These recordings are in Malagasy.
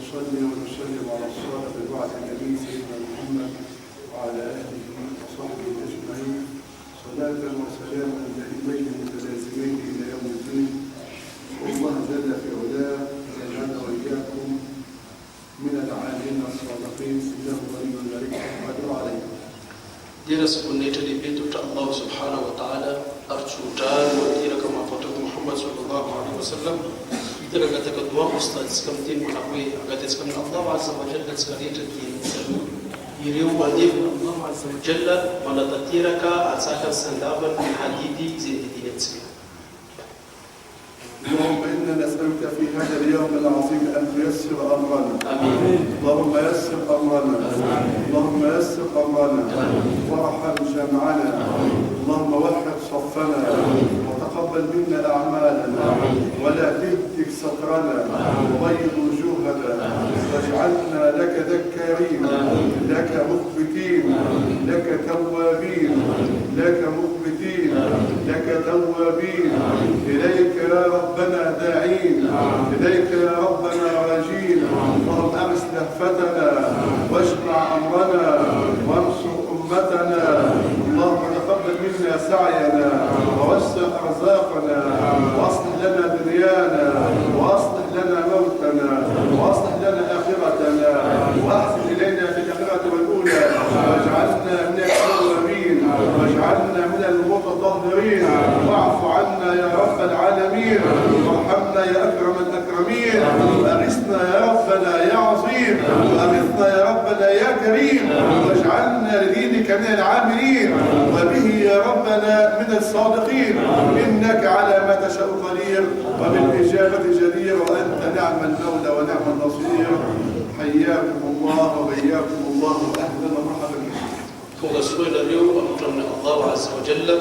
ونصلي ونسلم على الصادق الوعد النبي سيدنا محمد وعلى آله وصحبه أجمعين صلاة وسلاما دائمين متلازمين إلى يوم الدين. والله جل في علاه يجعلنا وإياكم من العالمين الصادقين إنه ولي ذلك والقادر عليه. Deras kunnetade betu ta Allah subhanahu wa ta'ala archutan wa dira kama fatu Muhammad sallallahu alaihi wasallam dira kata kedua ustaz kamtin munakwi agates kam Allah azza wa jalla tsarita ki yiriu wadi Allah azza wa jalla wala tatiraka ataka sandaban min hadidi zindidinetsi. اللهم إنا نسألك في هذا اليوم العظيم أن تيسر أمرنا. آمين. اللهم يسر أمرنا. آمين. اللهم يسر أمرنا. وارحم جمعنا. اللهم وحد صفنا. وتقبل منا أعمالنا. ولا تهتك سترنا. وبيض وجوهنا. واجعلنا لك ذكارين. لك مخبتين. لك توابين. لك مخبتين. لك توابين. إليك يا ربنا داعين. إليك يا ربنا راجين. اللهم أمس لهفتنا واجمع أمرنا وانصر أمتنا. اللهم تقبل منا سعينا ووسع أرزاقنا وأصلح لنا دنيانا وأصلح لنا موتنا وأصلح لنا آخرتنا وأحسن إلينا في الآخرة والأولى واجعلنا من التوابين واجعلنا من المتطهرين واعف عنا يا رب العالمين وارحمنا يا أكرم الأكرمين وأغثنا يا ربنا يا عظيم وأغثنا يا ربنا يا كريم واجعلنا لدينك من العاملين وبه يا ربنا من الصادقين إنك على ما تشاء قدير وبالإجابة جدير وأنت نعم المولى ونعم النصير. حياكم الله وبياكم الله وأهلا ومرحبا بكم. Tungaswela leo amtamna Allah azza wa jalla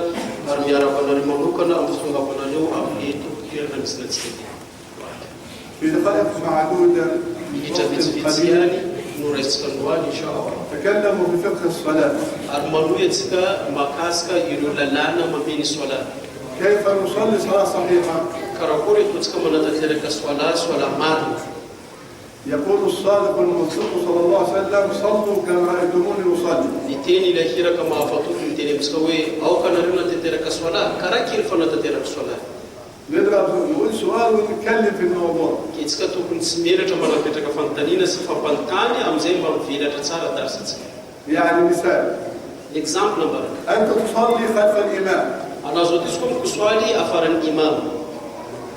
armiya rabbana limanuka na amfunga bwana leo amlitu kirana misnatsi. في دقائق معدودة Itabitsiani nuraiskandwani inshallah. تكلموا في فقه الصلاة. Armanuyetska makaska yulalana mabini swala. كيف نصلي صلاة صحيحة؟ Karakuri tutska manatatereka swala madu. يقول الصادق المصدوق صلى الله عليه وسلم صلوا كما رأيتموني أصلي. Liteni la hira kama fatu liteni mskawe au kana runa tetereka swala karakir fana tetereka swala. نقول سؤال ونتكلم في الموضوع. Kitska tukun smira tamara petaka fantanina sifa pantani amzay marvila tsara darsitska. يعني مثال. Example number. أنت تصلي خلف الإمام. أنا زودتكم كسوالي أفر الإمام.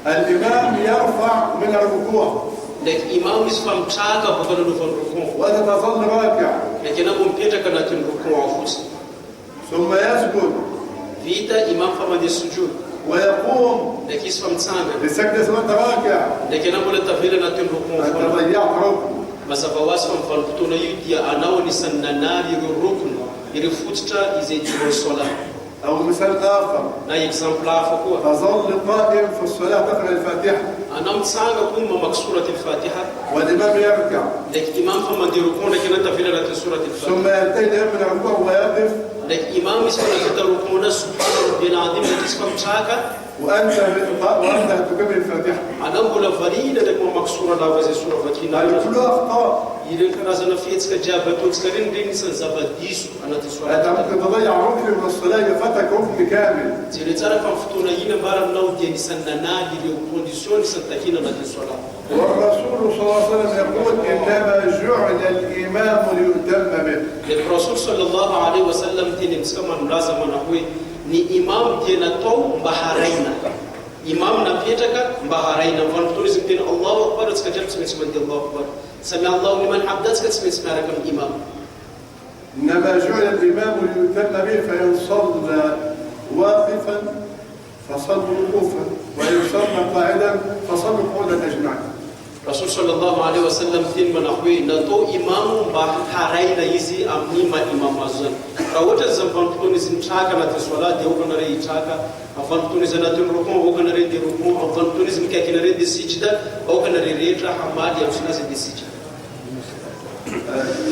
الإمام يرفع من الركوع. لكن إمام يسفهم شاكا بفضل الركوع. وأنت تظل راكع. لكن أبو بيتك ناتن الركوع فوس. ثم يسجد. فيتا إمام فما السجود. ويقوم. لكن يسفهم سانا. لسجد وأنت راكع. لكن أبو لتفيل ناتن الركوع. أنت ضيعت ركن. بس فواسفهم فالبطون يدي أنا ونسننا للركن. يرفوتتا إذا يجب الصلاة. أو مثال آخر. لا إكزامبل آخر. تظل قائم في الصلاة تقرأ الفاتحة. أنا متساعد أقوم مكسورة الفاتحة. والإمام يركع. لكن إمام فما يركون لكن أنت في لنا سورة الفاتحة. ثم ينتهي من الركوع ويقف. لكن إمام يسمى تركون سبحان ربي العظيم لتسمى شاكا. وأنت تكمل الفاتحة. أنا أقول فريدة لك مكسورة لا وزي سورة فاتحة. كلها أخطاء. إذا كان هذا نفيتك جابتوك سكرين رينسان زباديسو أنا تسوى. أنت ممكن تضيع ركن من الصلاة يفتك ركن كامل. زي تعرف فتونا هنا بارا نود يعني سننا اللي كونديشن سنتكينا نتسوى. والرسول صلى الله عليه وسلم يقول إنما جعل الإمام ليؤتم به. الرسول صلى الله عليه وسلم تنمس كما لازم نقول ni imam tena to baharaina imam na pietaka baharaina van tourism tena Allahu akbar tskajar tsmitsman Allahu akbar sami Allahu liman hamdat tsmitsman rakam imam انما جعل الامام ليتم به فيصلى واقفا فصلوا وقوفا ويصلى قاعدا فصلوا قعودا اجمعين. Rasul sallallahu alaihi wasallam tin manahwi na to imamu ba harai na yizi amni ma imam azan rawata zamban to ni sin chaka na swala de ko na re chaka afan to ni zanatul ruku o kana re de ruku afan to ni zimka kana re de sijda o kana re retra hamadi amsuna de sijda.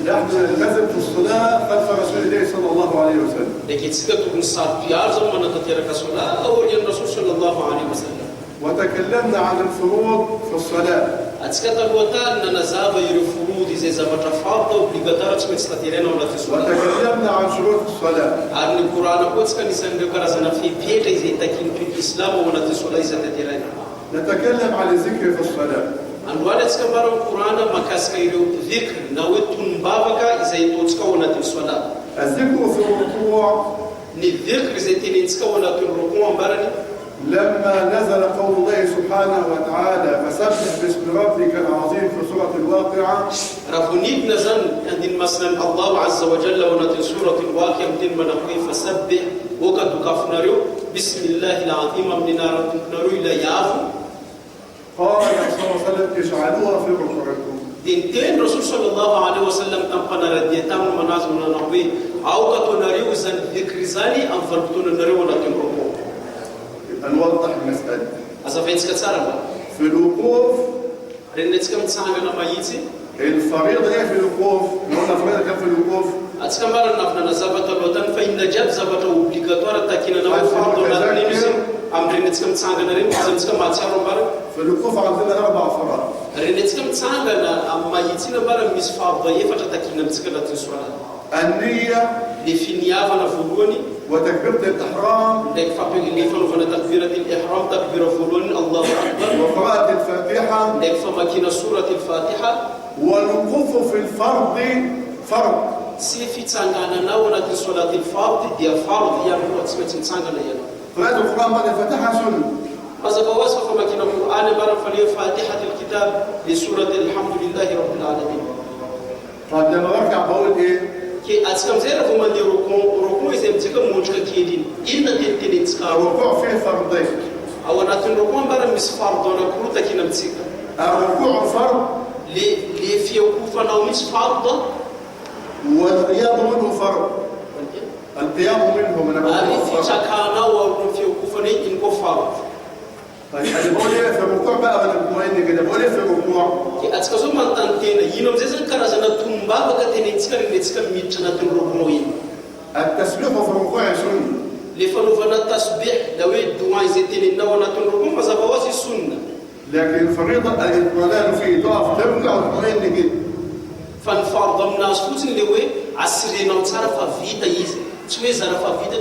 نحن نلتزم في الصلاة خلف رسول الله صلى الله عليه وسلم. لكن سكتوا صار في أرض من تترك الصلاة أو الرسول صلى الله عليه وسلم. وتكلمنا عن الفروض في الصلاة. atsika talohatany nanazava ireo forody izay zavatra farda obligatoire tsy maintsy taterana ao anaty soala. وتكلمنا عن شروط الصلاة. Ary ny Korana koa tsika anisan'ireo karazana fepetra izay takin'ny toetra Islam ao anaty soala izy taterana. نتكلم عن الذكر في الصلاة. Androany atsika mbara ny Korana makasika ireo dhikr na hoe tonom-bavaka izay ataontsika ao anaty soala. الذكر في الركوع Ny dhikr izay tenentsika ao anatin'ny rukuu ambarany لما نزل قول الله سبحانه وتعالى فسبح باسم ربك العظيم في سورة الواقعة. raha vonidina zany andiny masinany Allahu azza wa jalla ao anatin'ny surat al-Waqi'a miteny manao hoe fasabbih oka dokafonareo bismillahi al-azim amin'ny anaran'ny tomponareo ilay avo. قال صلى الله عليه وسلم اجعلوها في ركوعكم. Dia niteny Rasul sallallahu alaihi wasallam tamin'ny mpanaradia taminy manazy manao hoe aoka ataonareo izany dhikry zany amin'ny vanim-potoananareo anatin'ny rukuu. نوضح المسألة. Azavaintsika tsara ba? في الوقوف Renentsika mitsangana mahitsy. الفريضة هي في الوقوف. قلنا الفريضة كم في الوقوف؟ Atsika mbara navina zavatra talohatany fa inona jiaby zavatra obligatoire takinana hoe fardo anatin'iny izy amin'ny renentsika mitsangana reny azantsika mahatsiaro ambara. في الوقوف عندنا 4 فرائض. Renentsika mitsangana amin'ny mahitsy iny ambara misy fardo efatra takina amintsika anatin'ny soala. النية Le finiavana voalohany وتكبيرة الإحرام ndraiky le fanaovana takbiratul ihram takbira voalohany Allahu akbar وقراءة الفاتحة ndraiky famakina surat al-Fatiha والوقوف في الفرض فرض. sy fitsangananao anatin'ny solat al-fard dia fard ihany koa tsy maintsy mitsangana ihany. قراءة القرآن بعد الفاتحة سنة. mazava ho azy fa famakina Qur'an ambara fa le fatihatul kitab le surat alhamdulillahi rabbil alamin. طيب لما بركع بقول إيه؟ ke atsika amizay raha vao mandeha rukuu izay mijeka mondrika kely iny inona tenitenentsika الركوع فيه فرضين. ao anatin'ny rukuu ambara misy fardo anankiroa takina amitsika. الركوع فرض le fiakofanao misy fardo والقيام منه فرض. القيام منه من ary الركوع فرض. fitrakanao amin'ny fiakofana iny koa fardo. طيب أنا بقول إيه في الركوع بقى وأنا مطمئن كده بقول إيه في الركوع؟ ke atsika zao manontany tena ino amizay zany karazana tonom-bavaka tenentsika renentsika miditra anatin'ny rukuu iny. التسبيح في الركوع سنة. Le fanaovana tasbih na hoe doa izay teneninao anatin'ny rukuu mazava ho azy sunna. لكن الفريضة الاطمئنان فيه تقف تركع وتطمئن كده. Fa ny fardo aminazy fotsiny le hoe asirenao tsara fa vita izy. Tsy hoe zara fa vita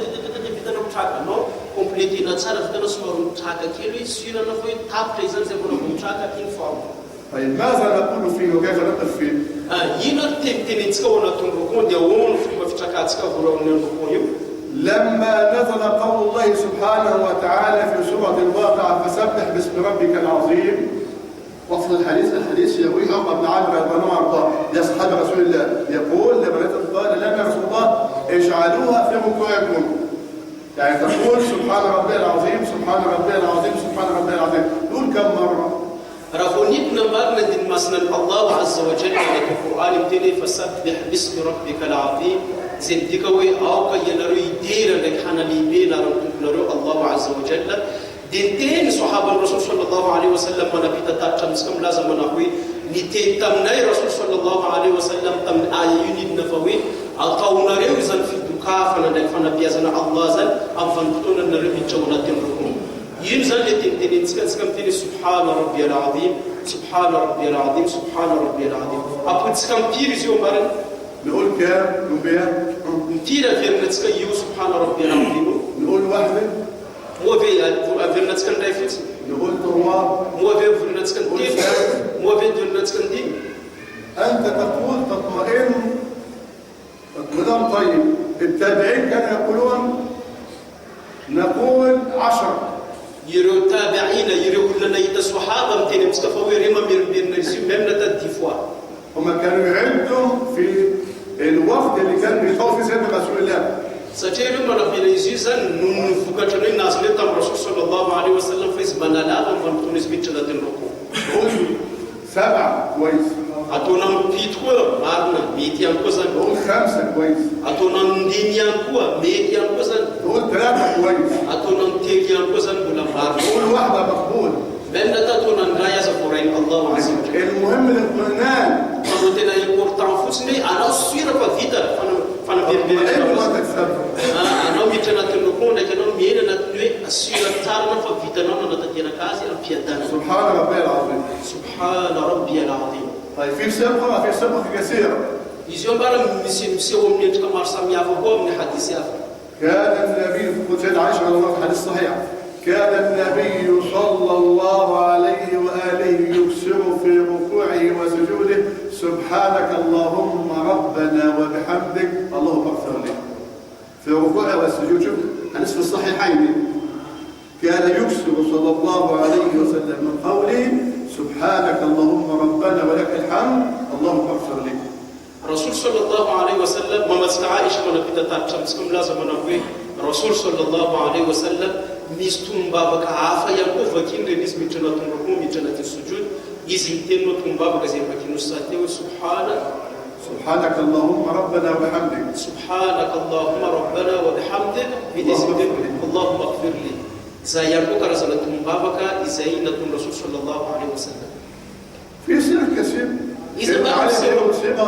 vitanao mitraka anao kompletena tsara vitanao somary mitraka kely hoe sirana fa hoe tapitra izany zay vao mitraka iny fardo. طيب ماذا نقول فيه وكيف نقف فيه؟ Ino tenenitsika ao anatin'ny rukuu dia ahoana fomba fitrakantsika voalohan'ny rukuu io. لما نزل قول الله سبحانه وتعالى في سورة الواقعة فسبح باسم ربك العظيم. وصل الحديث يروي عقبة بن عامر رضي الله عنه لأصحاب رسول الله يقول لبنات قال لنا رسول الله اجعلوها في ركوعكم. يعني تقول سبحان ربي العظيم سبحان ربي العظيم سبحان ربي العظيم. تقول كم مرة؟ raha vao nidina marina andiny masinan'ny Allahu azza wa jalla anaty Qur'an miteny fasabbih bismi rabbika al-azim zay midika hoe aoka ianareo idera ndraiky hanalehibe anaran'ny tomponareo Allahu azza wa jalla. Dia niteny sahaban'ny Rasul sallallahu alaihi wasallam manapita tapitra amintsika milaza manao hoe niteny taminay Rasul sallallahu alaihi wasallam tamin'ny aya io nidina fa hoe ataonareo izany fidokafana ndraiky fanabeazana Allah zany amin'ny vanim-potoananareo miditra ao anatin'ny rukuu. Ino zany le tenenitsika antsika miteny subhana rabbiyal azim subhana rabbiyal azim subhana rabbiyal azim. Apoditsika mipiry izy io ambarany. نقول كام؟ نبيع؟ Mipiry averinantsika io subhana rabbiyal azim. نقول واحدة؟ Moa ve averinantsika ny ray fotsiny. نقول تروا؟ Moa ve averinantsika ny telo. Moa ve averinantsika ny dimy. أنت تقول تطمئن اطمئنان طيب. التابعين كانوا يقولون نقول 10. Ireo tabi'ina ireo olona nahita sahaba miteny amintsika fa hoe reo mamerimberina izy io même nata 10 fois. هم كانوا يعدوا في الوقت اللي كان بيخوف فيه سيدنا رسول الله. Satria ireo manabena izy io zany no vokatra hoe nazy le tamin'ny Rasul sallallahu alaihi wasallam fa izy manalava amin'ny vanim-potoana izy miditra anatin'ny rukuu. قول 7 كويس. Ataona mipito koa marina mety ihany koa zany. قول 5 كويس. Ataona mindimy ihany koa mety ihany koa zany. قول 3 كويس. Ataona mitelo ihany koa zany mbola marina. قول واحدة مقبول. Même nata ataona ndray aza voarainy Allahu azza wa jalla. المهم الاطمئنان. Fa tena important fotsiny hoe anao sira fa vita fanaberimberina. وانت تسبح. Anao miditra anatin'ny rukuu ndraiky anao miena anatiny hoe asira tsara fa vitanao nanatanteraka azy ampiadana. سبحان ربي العظيم. Subhana سبحان ربي العظيم. طيب في سبقة كثيرة. يزيون بارم مسيو من كمار سامي أفوه من حديث أفوه. كان النبي قلت عائشة رضي الله عنها الحديث الصحيح كان النبي صلى الله عليه وآله يكسر في ركوعه وسجوده سبحانك اللهم ربنا وبحمدك اللهم اغفر لي. في ركوعه والسجود شوف حديث في الصحيحين كان يكسر صلى الله عليه وسلم من قوله سبحانك اللهم ربنا ولك الحمد اللهم اغفر لي. الرسول صلى الله عليه وسلم ما مسك عائشة من بيتا تشمسكم لازم نقول الرسول صلى الله عليه وسلم مستم بابك عافا ينقف وكين رنس متنا تنرقم متنا السجود يزمتين نتم بابك زي ما كنوا ساتي سبحانك اللهم ربنا وبحمدك سبحانك اللهم ربنا وبحمدك بيزمتين اللهم اغفر لي زي ينقف رزنا تم بابك زي نتم الرسول صلى الله عليه وسلم. في سيرة كثير صيغة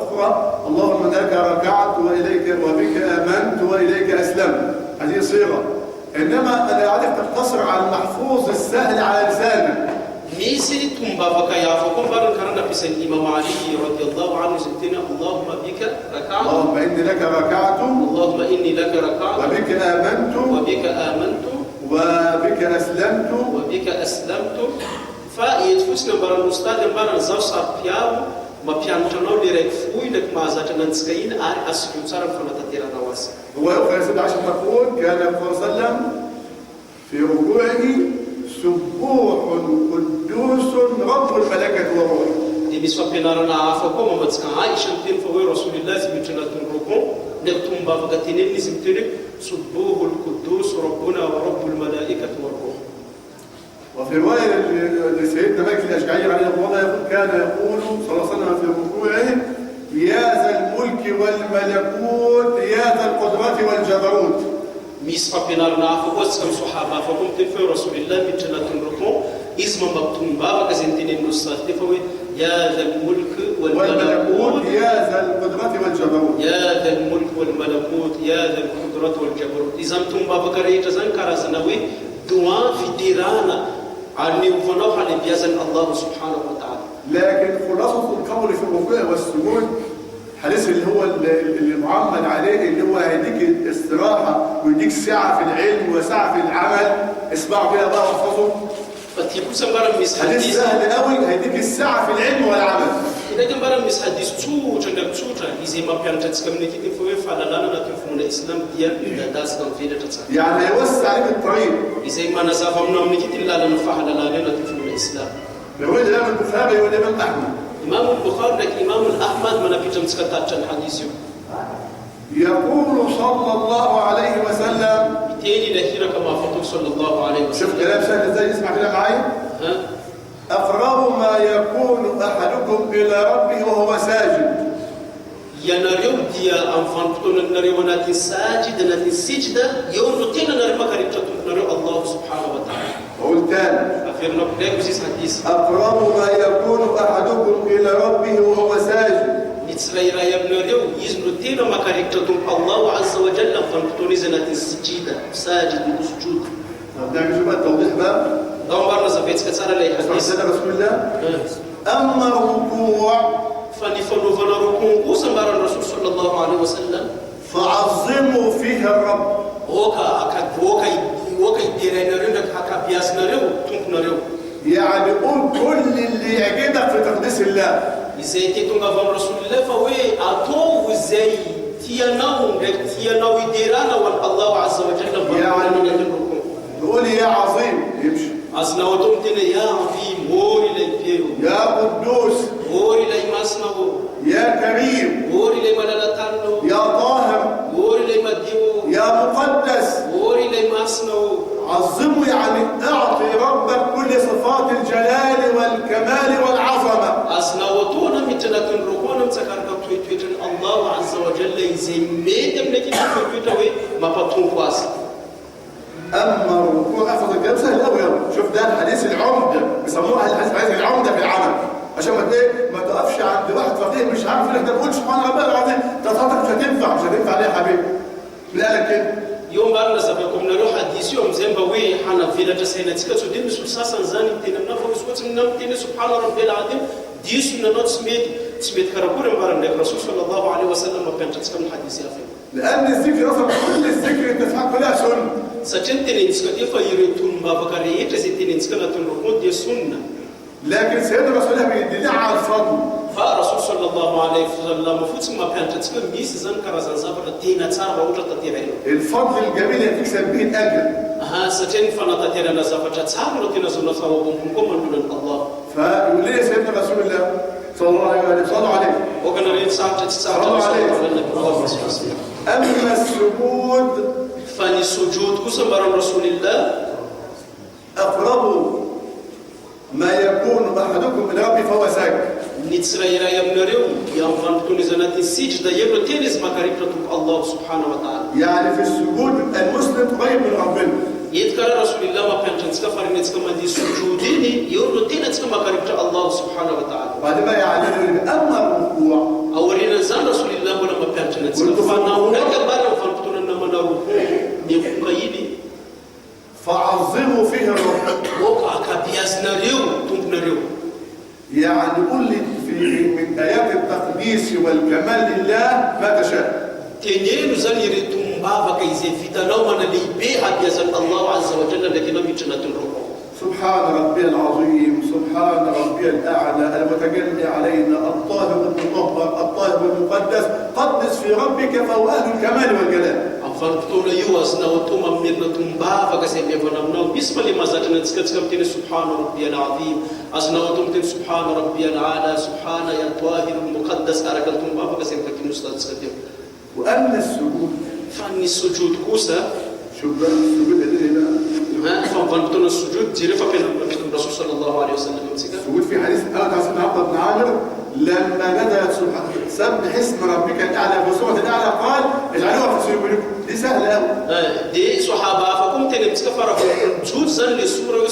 أخرى اللهم لك ركعت وإليك وبك آمنت وإليك أسلمت هذه صيغة إنما أنا عارف تقتصر على المحفوظ السهل على لسانك. ميسي تنبابك يا فكم بارن كرنا في سيد الإمام علي رضي الله عنه زنتنا اللهم بك ركعت اللهم إني لك ركعت اللهم إني لك ركعت وبك آمنت وبك أسلمت فيتفوسنا بارن أستاذ بارن زوسا بياو ما بيان تناو ليرك فوي لك ما زاتنا نسكين أسجد صار فنتطير نواس. ويقول سيدنا عائشة تقول كان النبي صلى الله عليه وسلم في ركوعه سبوح قدوس رب الملائكة والروح. دي بيسوا بينارنا عافاكم وما تسكن عائشة تين فوي رسول الله سبحانه تنركم نقطم بافقتين نسمتين سبوح القدوس ربنا ورب الملائكة والروح. وفي رواية لسيدنا مالك الأشعري عليه الله يقول كان يقول صلى الله عليه وسلم في ركوعه يا ذا الملك والملكوت يا ذا القدرة والجبروت. ميسفا بينارنا فوسكم صحابة فكم تنفي رسول الله متنا تنركم اسم مكتوم بابا كزنتين النصات تفوي يا ذا الملك والملكوت يا ذا القدرة والجبروت يا ذا الملك والملكوت يا ذا القدرة والجبروت إذا أنتم بابا كريت زنكر زنوي دعاء في ديرانا عني وفنوح على بيزن الله سبحانه وتعالى. لكن خلاصة القول في الركوع والسجود حديث اللي هو اللي معمل عليه اللي هو هيديك استراحة ويديك سعة في العلم وسعة في العمل اسمعوا كده بقى واحفظوا. فتيبو سنبارا ميس حديث سهل قوي هيديك السعة في العلم والعمل. إذا كان بارا ميس حديث جنب تشوتا إذا ما كان تتكلمني تفوي فعلا لا نتفهم الإسلام ديال داس كان فيه تتصل. يعني يوسع عليك الطريق. إذا ما نزافنا من كتير لا نفعل لا نتفهم الإسلام. يقول الإمام البخاري والإمام أحمد. إمام البخاري لك إمام الأحمد من أبي جمس كتاب الحديث يقول صلى الله عليه وسلم تاني لكيرا كما فطر صلى الله عليه وسلم. شوف كلام سهل ازاي اسمع كده معايا. أقرب ما يكون أحدكم إلى ربه وهو ساجد. ينريو ديا أنفان كتون نريو ناتي ساجد ناتي سجدة يوم نتينا نريو مكاريب نريو الله سبحانه وتعالى. قول تاني. أفيرنا بليكوزيس حديث. أقرب ما يكون أحدكم إلى ربه وهو ساجد. نتسريرا يبنريو يزنتينا مكاريب الله عز وجل أنفان كتون ناتي سجدة ساجد وسجود. نعمل شو بقى التوضيح بقى؟ دورنا زبيت كتسارة لي حديث. رسول الله. أما الركوع فنفن ركوع سمر الرسول صلى الله عليه وسلم فعظموا فيه الرب. وكا يديرين رينك حكا بياس نريو تنك نريو. يعني قول كل اللي يعجبك في تقديس الله. إذا تيتونغ فم رسول الله فوي أتو وزي تيانو يديرانا والله عز وجل يعني نقول يا عظيم يمشي. أصنعتم تنا يا عظيم موري لي يا قدوس موري لي مسنو يا كريم موري لي ملالتانو يا طاهر موري لي مديو يا مقدس موري لي مسنو. عظموا يعني اعطي ربك كل صفات الجلال والكمال والعظمه. أصنعتونا متنا تنركونا متكرر تويتويتن الله عز وجل يزميد منك تويتوي ما بطون قاس. أما الركوع أحفظ الكلام سهل قوي يلا. شوف ده الحديث العمدة بيسموها الحديث العمدة في العمل عشان ما تقفش عند واحد فقيه مش عارف يقول لك ده تقول سبحان ربنا العظيم تصحيحك مش هتنفع ليه يا حبيبي؟ لا لك كده يوم بعد سبقكم نروح حديث يوم زين بوي حنا في لا تسهيل تسكت ودين سلساسا زاني تينا نفهم سوت من نم تينا سبحان ربي العظيم ديس من نوت سميت كربور مبارك الرسول صلى الله عليه وسلم ما كان تسكت الحديث يا فين لأن الذكر أصلا كل الذكر أنت تفهم كلها سنة. سجنتني نسكت يفيرتون ما بكري تزيدني نسكت الركود دي سنة. لكن سيدنا رسول الله بيدل على الفضل. فالرسول صلى الله عليه وسلم مفوت ما كان تسكت ميس زن كرزان سافر تينا تسار وجد تطيرين. الفضل الجميل اللي تكسب به الأجر. سجن فنا تطيرنا سافر تسار وتينا زنا ثوابهم من الله. فيقول لي سيدنا رسول الله صلى الله عليه وسلم صلوا عليه. وكان رئيس ساعة صلوا عليه. أما السجود فالسجود كسبر رسول الله أقرب ما يكون أحدكم من ربي فهو ساجد. نتسرى يمنريو يوم فانتوني زنات السجدة يبرو تينز مكاريبتو الله سبحانه وتعالى. يعني في السجود المسلم قريب من ربنا. يذكر رسول الله ما كان تنسك فرنتك ما دي سجوديني يقولوا تينز مكاريبتو الله سبحانه وتعالى. بعد ما يعلن أما الركوع. أولين زان رسول الله ولا ما كان تنسك فانا هناك بارا فانتونا نما نركوع يبقيني. فعظموا فيه الرب. وقع كبيازنا ريو تنبنا ريو. يعني قل لي من آيات التقديس والكمال لله ما تشاء. تنين زنير تنبابا كيزي في تنومنا ليبيها بيزن الله عز وجل لكن لم يجنة الركوع. سبحان ربي العظيم سبحان ربي الأعلى المتجلي علينا الطاهر المطهر الطاهر المقدس قدس في ربك فهو أهل الكمال والجلال. فانتونا يوازنا وتوما من تنبابا كسي بيفنامنا بسم الله ما زاتنا تسكتكم سبحان ربي العظيم أزنا وتمتن سبحان ربي الأعلى سبحان يا الطاهر المقدس أركل تنبابا كسي بكين أستاذ تسكتكم. وأما السجود فاني السجود كوسا شو بقى السجود اللي هنا فانتونا السجود جريفا بين الرسول صلى الله عليه وسلم السجود في حديث أنا سيدنا عبد بن عامر لما نزلت سبح اسم ربك الأعلى في سورة الأعلى قال اجعلوها في سجودكم. دي سهلة أوي. دي صحابة فكم تنمسكفر جزءا لسورة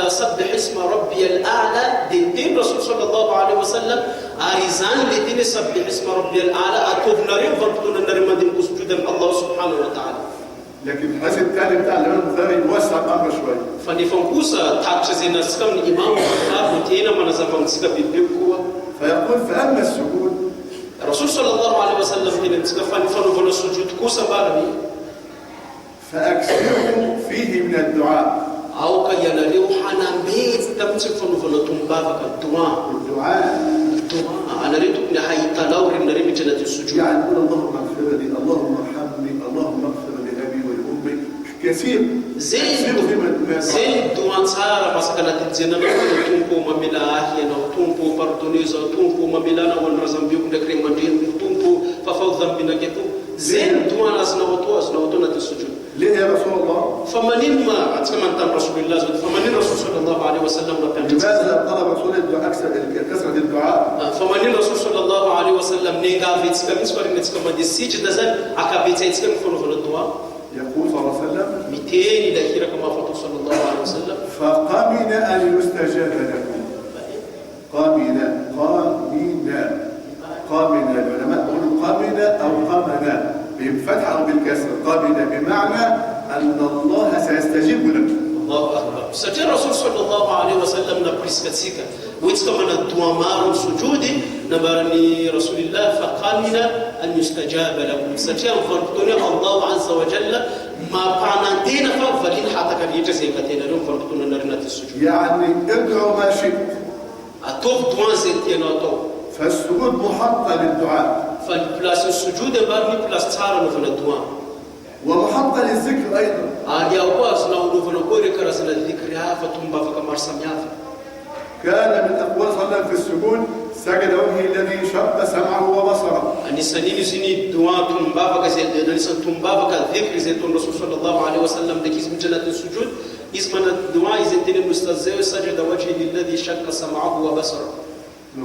سبح اسم ربي الأعلى دين رسول صلى الله عليه وسلم أريزان لدين سبح اسم ربي الأعلى أتوبنا ريم فانتونا نرمى دين سجودا الله سبحانه وتعالى. لكن الحديث الثاني بتاع الإمام البخاري يوسع الأمر شوية. فنفنكوسا تاكشزينا سكم الإمام البخاري وتينا من نزفن سكم بالبقوة. فيقول فأما السجود الرسول صلى الله عليه وسلم فنفنوا السجود كوسا بارني فأكثروا فيه من الدعاء. أو كيانا ريو حنان بيت تمسك فنفنوا تنبابك الدعاء. أنا ريت ابن حي تلاور النريم جنة السجود. يعني نقول اللهم اغفر لي اللهم ارحمني اللهم اغفر لأبي ولأمي كثير. زين دوان سارة مسكنة الجنة تنبو مملا هنا تنبو بردونيزا تنبو مملانا ونرزم بيوم نكريم مدين تنبو ففوضا بنا كتو زين دوان أزنوتو نت السجود. ليه يا رسول الله؟ فمنين ما أتكلم عن رسول الله فمنين رسول صلى الله عليه وسلم لماذا طلب رسول الله كثرة الدعاء؟ فمنين رسول صلى الله عليه وسلم نيجا في تكلم سواري نتكلم عن السجد دزن أكابيت يتكلم فنو الدعاء. يقول صلى الله عليه وسلم 200 إلى كثير كما فضل صلى الله عليه وسلم. فقمن أن يستجاب لكم. قمن العلماء يقولوا قمن أو قمن بالفتح أو بالكسر. قمن بمعنى أن الله سيستجيب لكم. الله أكبر. سجل الرسول صلى الله عليه وسلم نبرس كتسيكا ويتكمن الدوامار سجودي نبرني رسول الله فقامن أن يستجاب لكم. سجل فرقتنا الله عز وجل ما بعنا دين فلين حتى كان يجزيكتنا لهم فرقتنا نرنا السجود. يعني ادعوا ما شئت. أتوب دوان زيتنا تو. فالسجود محطة للدعاء. فالبلاس السجود بارني بلاس تارا نفنا الدعاء. ومحطة للذكر أيضا. يا أبواس نقول فنقول كرسنا الذكر يا فتوم بافك مرسم يافا. كان من أقوال صلى الله عليه وسلم في السجود سجد وجهه الذي شق سمعه وبصره. أني سنين دعاء توم بافك زي دنيسان توم بافك الذكر زي توم الرسول صلى الله عليه وسلم دكيس من جنة السجود اسمنا الدعاء زي تين المستزيد سجد وجهه الذي شق سمعه وبصره.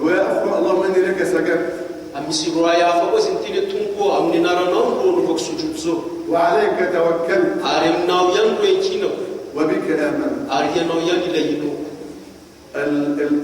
ويا اللهم إني لك سجدت. أمي سيروايا فوز تين تومكو أمني نارناو نفك سجود زو. وعليك توكلت. أرمناو ينوي كينو. وبك آمنت. أريناو ينيلينو.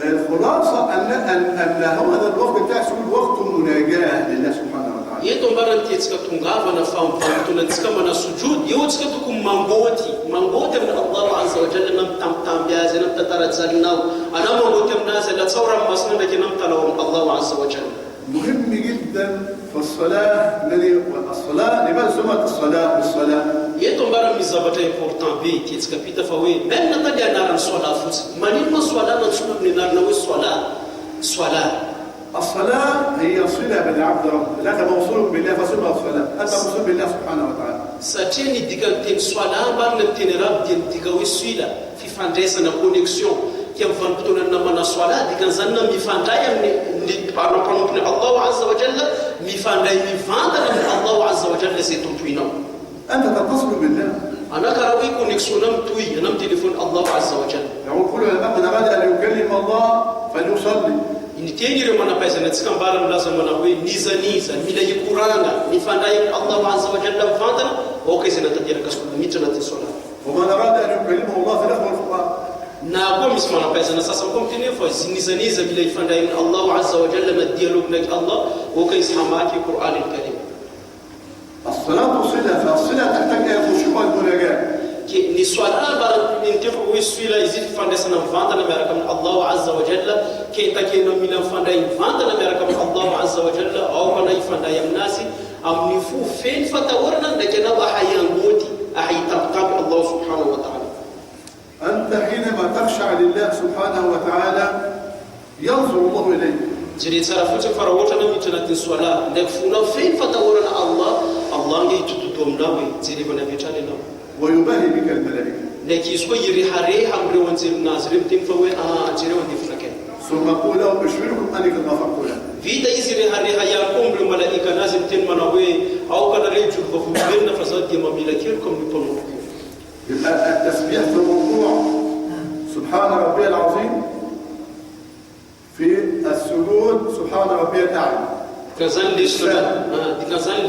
الخلاصة أن هذا الوقت بتاع السجود وقت مناجاة لله سبحانه وتعالى. eto ambarany tiantsika tongavana fa mivamotonantsika mana sujud eo tsika tokony mangoty amin'ny Allah azza wa jalla na mitambitamby azy na mitantarajalinao ana mangoty aminazy alatsao ranomasina ndraiky ana mitanao amin'ny Allah azza wa jalla. مهم جدا في الصلاة الصلاة لماذا سمت الصلاة بالصلاة؟ eto ambarany misy zavatra important be tiantsika pita fa hoe même natali anarany soala fotsiny manino ma soala nantsolo amin'ny anarana hoe soala. الصلاة هي صلة بالعبد ربه، لك موصول بالله فسمى الصلاة، أنت موصول بالله سبحانه وتعالى. Satria ny dikany teny soala marina ny teny arabe dia midika hoe suila fifandraisana connexion kia mivanim-potoana namana soala dikan'izany na mifandray amin'ny mpanampanompony Allah azza wa jalla mifandray mivantana amin'ny Allah azza wa jalla izay tompoinao. أنت تتصل بالله. أنا كراوي كونكسيون توي أنا تليفون الله عز وجل. يقول كل العلماء من أراد أن يكلم الله فليصلي. إن تيجي رمانا بيزا نتسكن بارم لازم نقول نيزا ملا يكورانا نفانا الله عز وجل فاتنا وكيس نتدير كسر ميتنا تسولا. ومن أراد أن يكلمه الله فله الفقراء. نقول مسمانا بيزا نساسا كم تنيفا نيزا ملا يفانا الله عز وجل نديالوج نك الله وكيس حماكي القرآن الكريم. الصلاة صلة فالصلة تحتاج إلى خشوع المناجاة. ni swala bara nintefu wiswila izidi fandesa na mvanda na meraka min Allah azza wa jalla ke take na mila fanda mvanda na meraka min Allah azza wa jalla au kana ifanda ya mnasi amnifu fen fatawarna ndakena wa hayangoti ahitabtab Allah subhanahu wa ta'ala. أنت حينما تخشع لله سبحانه وتعالى ينظر الله إليك. جري صرفت فروتنا متنا تسولا ndakfuna fen fatawarna Allah ngi tututom nawe jiri bana vitani ويباهي بك الملائكة. لكن سوى يريحاري حمري وانزل نازرين تنفوي جري وانزل فلكين. ثم قوله أشعركم أني قد غفرت له. فيدا يزري هاري هياكم الملائكة نازل تنمنوي أو كان رجل بفوجنا فزاد يوم ملكيركم بطنوك. التسبيح في الموضوع سبحان ربي العظيم في السجود سبحان ربي الأعلى. كذا